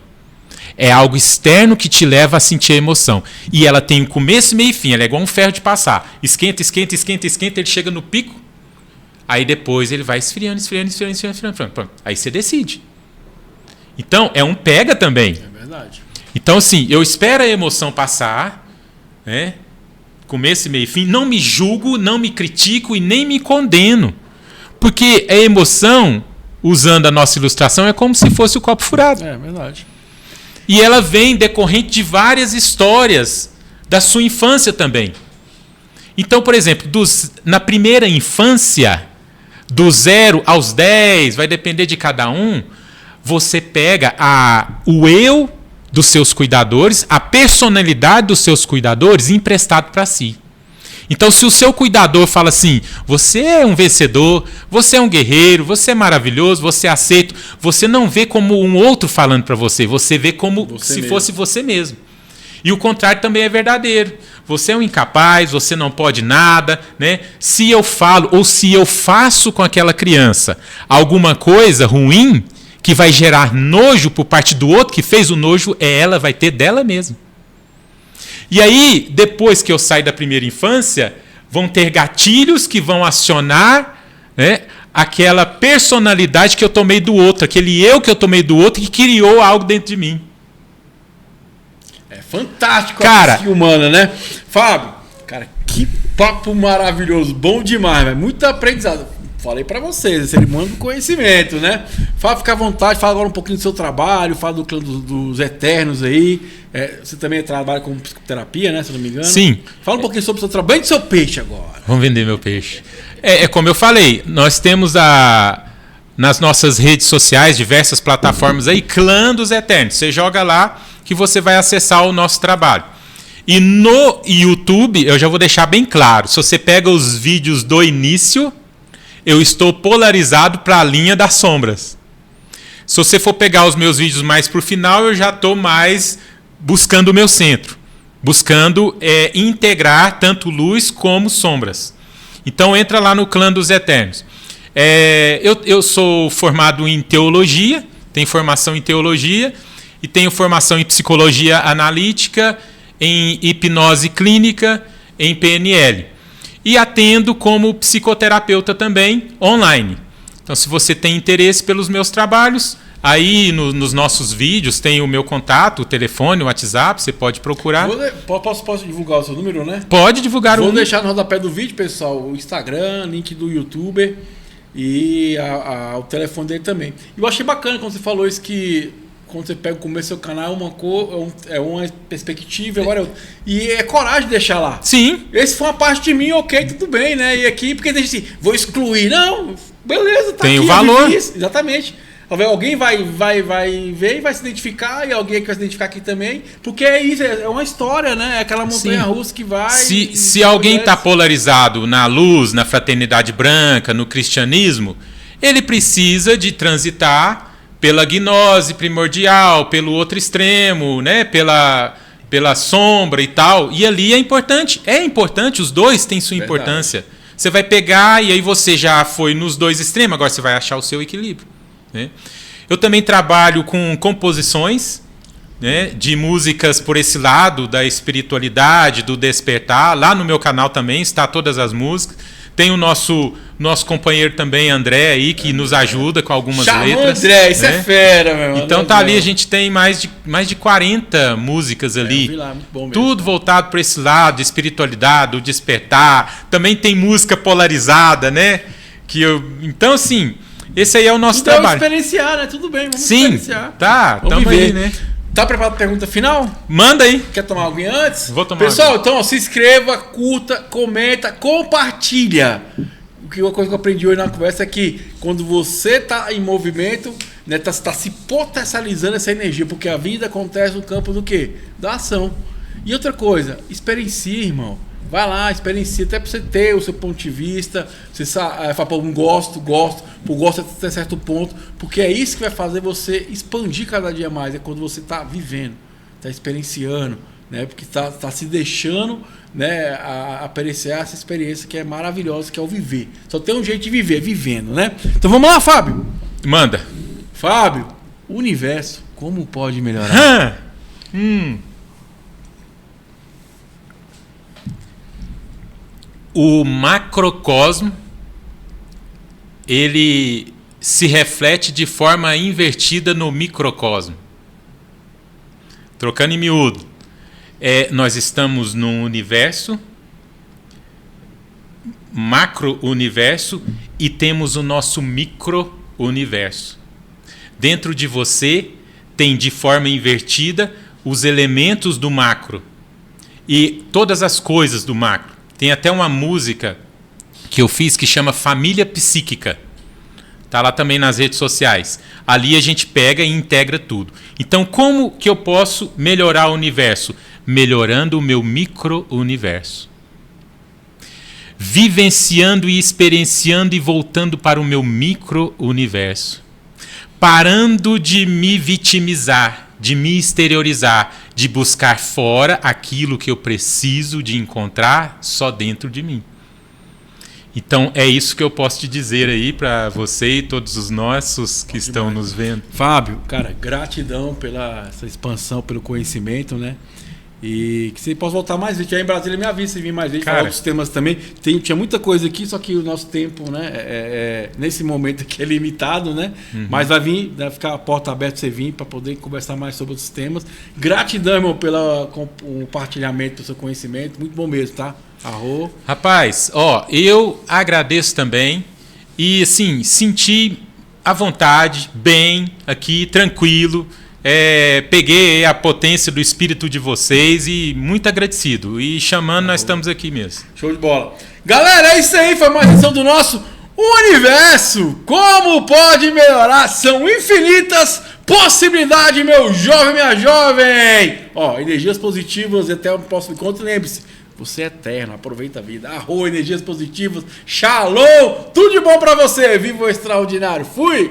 [SPEAKER 2] É algo externo que te leva a sentir a emoção. E ela tem um começo, meio e fim. Ela é igual um ferro de passar. Esquenta, esquenta, esquenta, esquenta. Ele chega no pico. Aí depois ele vai esfriando, esfriando, esfriando, esfriando. Pronto. Aí você decide. Então, é um pega também.
[SPEAKER 1] É verdade.
[SPEAKER 2] Então, assim, eu espero a emoção passar. Né? Começo, meio e fim. Não me julgo, não me critico e nem me condeno. Porque a emoção usando a nossa ilustração, é como se fosse o copo furado.
[SPEAKER 1] É verdade.
[SPEAKER 2] E ela vem decorrente de várias histórias da sua infância também. Então, por exemplo, na primeira infância, do 0 aos 10, vai depender de cada um, você pega o eu dos seus cuidadores, a personalidade dos seus cuidadores emprestado para si. Então, se o seu cuidador fala assim, você é um vencedor, você é um guerreiro, você é maravilhoso, você é aceito, você não vê como um outro falando para você, você vê como
[SPEAKER 1] você
[SPEAKER 2] se
[SPEAKER 1] mesmo.
[SPEAKER 2] fosse você mesmo. E o contrário também é verdadeiro. Você é um incapaz, você não pode nada, né? Se eu falo ou se eu faço com aquela criança alguma coisa ruim que vai gerar nojo por parte do outro que fez o nojo, ela vai ter dela mesma. E aí, depois que eu saio da primeira infância, vão ter gatilhos que vão acionar, né, aquela personalidade que eu tomei do outro, aquele eu que eu tomei do outro que criou algo dentro de mim.
[SPEAKER 1] É fantástico
[SPEAKER 2] cara,
[SPEAKER 1] a psique humana, né? Fábio, cara, que papo maravilhoso, bom demais, mas muito aprendizado. Falei pra vocês, esse irmão do conhecimento, né? Fábio, fica à vontade, fala agora um pouquinho do seu trabalho, fala do clã dos Eternos aí. Você também trabalha com psicoterapia, né? Se eu não me engano.
[SPEAKER 2] Sim.
[SPEAKER 1] Fala um pouquinho sobre o seu trabalho e do seu peixe agora.
[SPEAKER 2] Vamos vender meu peixe. É como eu falei, nós temos nas nossas redes sociais, diversas plataformas aí, Clã dos Eternos. Você joga lá que você vai acessar o nosso trabalho. E no YouTube, eu já vou deixar bem claro, se você pega os vídeos do início, eu estou polarizado para a linha das sombras. Se você for pegar os meus vídeos mais para o final, eu já estou mais buscando o meu centro. Buscando integrar tanto luz como sombras. Então entra lá no Clã dos Eternos. Eu sou formado em teologia, tenho formação em teologia, e tenho formação em psicologia analítica, em hipnose clínica, em PNL. E atendo como psicoterapeuta também online. Então, se você tem interesse pelos meus trabalhos, aí nos nossos vídeos tem o meu contato, o telefone, o WhatsApp, você pode procurar.
[SPEAKER 1] Posso divulgar o seu número, né?
[SPEAKER 2] Pode divulgar o número.
[SPEAKER 1] Vou deixar no rodapé do vídeo, pessoal, o Instagram, link do YouTuber e o telefone dele também. Eu achei bacana quando você falou isso, que quando você pega o começo do seu canal, é uma perspectiva, agora e é coragem de deixar lá.
[SPEAKER 2] Sim.
[SPEAKER 1] Esse foi uma parte de mim, ok, tudo bem, né? E aqui, porque deixa assim, vou excluir. Não, beleza, tá
[SPEAKER 2] tem
[SPEAKER 1] aqui.
[SPEAKER 2] Tem o valor.
[SPEAKER 1] Exatamente. Alguém vai ver e vai se identificar, e alguém que vai se identificar aqui também, porque é isso, é uma história, né? É aquela montanha-russa que vai...
[SPEAKER 2] Se alguém está polarizado na luz, na fraternidade branca, no cristianismo, ele precisa de transitar pela gnose primordial, pelo outro extremo, né? pela sombra e tal. E ali é importante, os dois têm sua importância. Você vai pegar e aí você já foi nos dois extremos, agora você vai achar o seu equilíbrio. Né? Eu também trabalho com composições, né, de músicas por esse lado da espiritualidade, do despertar. Lá no meu canal também está todas as músicas. Tem o nosso companheiro também, André, aí, que nos ajuda com algumas letras.
[SPEAKER 1] André, isso é fera, meu irmão.
[SPEAKER 2] Então tá ali, a gente tem mais de 40 músicas ali.
[SPEAKER 1] Eu vi lá, muito bom mesmo.
[SPEAKER 2] Tudo voltado para esse lado, espiritualidade, o despertar. Também tem música polarizada, né? Então, assim, esse aí é o nosso trabalho.
[SPEAKER 1] Vamos experienciar, né? Tudo bem, vamos
[SPEAKER 2] Sim,
[SPEAKER 1] experienciar.
[SPEAKER 2] Tá,
[SPEAKER 1] vamos
[SPEAKER 2] tamo
[SPEAKER 1] ver,
[SPEAKER 2] aí, né?
[SPEAKER 1] Tá preparado para a pergunta final?
[SPEAKER 2] Manda aí.
[SPEAKER 1] Quer tomar algo antes?
[SPEAKER 2] Vou tomar
[SPEAKER 1] Pessoal,
[SPEAKER 2] água.
[SPEAKER 1] então se inscreva, curta, comenta, compartilha. Uma coisa que eu aprendi hoje na conversa é que quando você está em movimento, né, tá se potencializando essa energia, porque a vida acontece no campo do quê? Da ação. E outra coisa, experiencie, irmão. Vai lá, experiencie, até para você ter o seu ponto de vista. Você fala, pô, gosto até certo ponto, porque é isso que vai fazer você expandir cada dia mais. É quando você está vivendo, está experienciando, né? Porque está se deixando, né, apreciar essa experiência que é maravilhosa, que é o viver. Só tem um jeito de viver, vivendo, né? Então vamos lá, Fábio.
[SPEAKER 2] Manda.
[SPEAKER 1] Fábio, o universo, como pode melhorar?
[SPEAKER 2] O macrocosmo, ele se reflete de forma invertida no microcosmo. Trocando em miúdo, nós estamos num universo, macro-universo, e temos o nosso microcosmo. micro-universo. Dentro de você tem de forma invertida os elementos do macro e todas as coisas do macro. Tem até uma música que eu fiz que chama Família Psíquica. Está lá também nas redes sociais. Ali a gente pega e integra tudo. Então, como que eu posso melhorar o universo? Melhorando o meu micro-universo. Vivenciando e experienciando e voltando para o meu micro-universo. Parando de me vitimizar, de me exteriorizar, de buscar fora aquilo que eu preciso de encontrar só dentro de mim. Então, é isso que eu posso te dizer aí para você e todos os nossos que estão nos vendo.
[SPEAKER 1] Fábio, cara, gratidão pela essa expansão, pelo conhecimento, né? E que você possa voltar mais vezes. Já em Brasília me avisa se vir mais vezes, falar outros temas também. Tinha muita coisa aqui, só que o nosso tempo, né, nesse momento aqui é limitado, né? Uhum. Mas vai vir, vai ficar a porta aberta para você vir para poder conversar mais sobre outros temas. Gratidão, irmão, pelo compartilhamento do seu conhecimento. Muito bom mesmo, tá? Arro.
[SPEAKER 2] Rapaz, eu agradeço também e assim, senti à vontade, bem, aqui, tranquilo. Peguei a potência do espírito de vocês e muito agradecido. E chamando, nós estamos aqui mesmo.
[SPEAKER 1] Show de bola. Galera, é isso aí, foi mais uma edição do nosso Universo. Como pode melhorar? São infinitas possibilidades, meu jovem, minha jovem. Energias positivas e até o próximo encontro. Lembre-se, você é eterno, aproveita a vida. Arro, energias positivas. Shalom, tudo de bom pra você. Viva o extraordinário. Fui!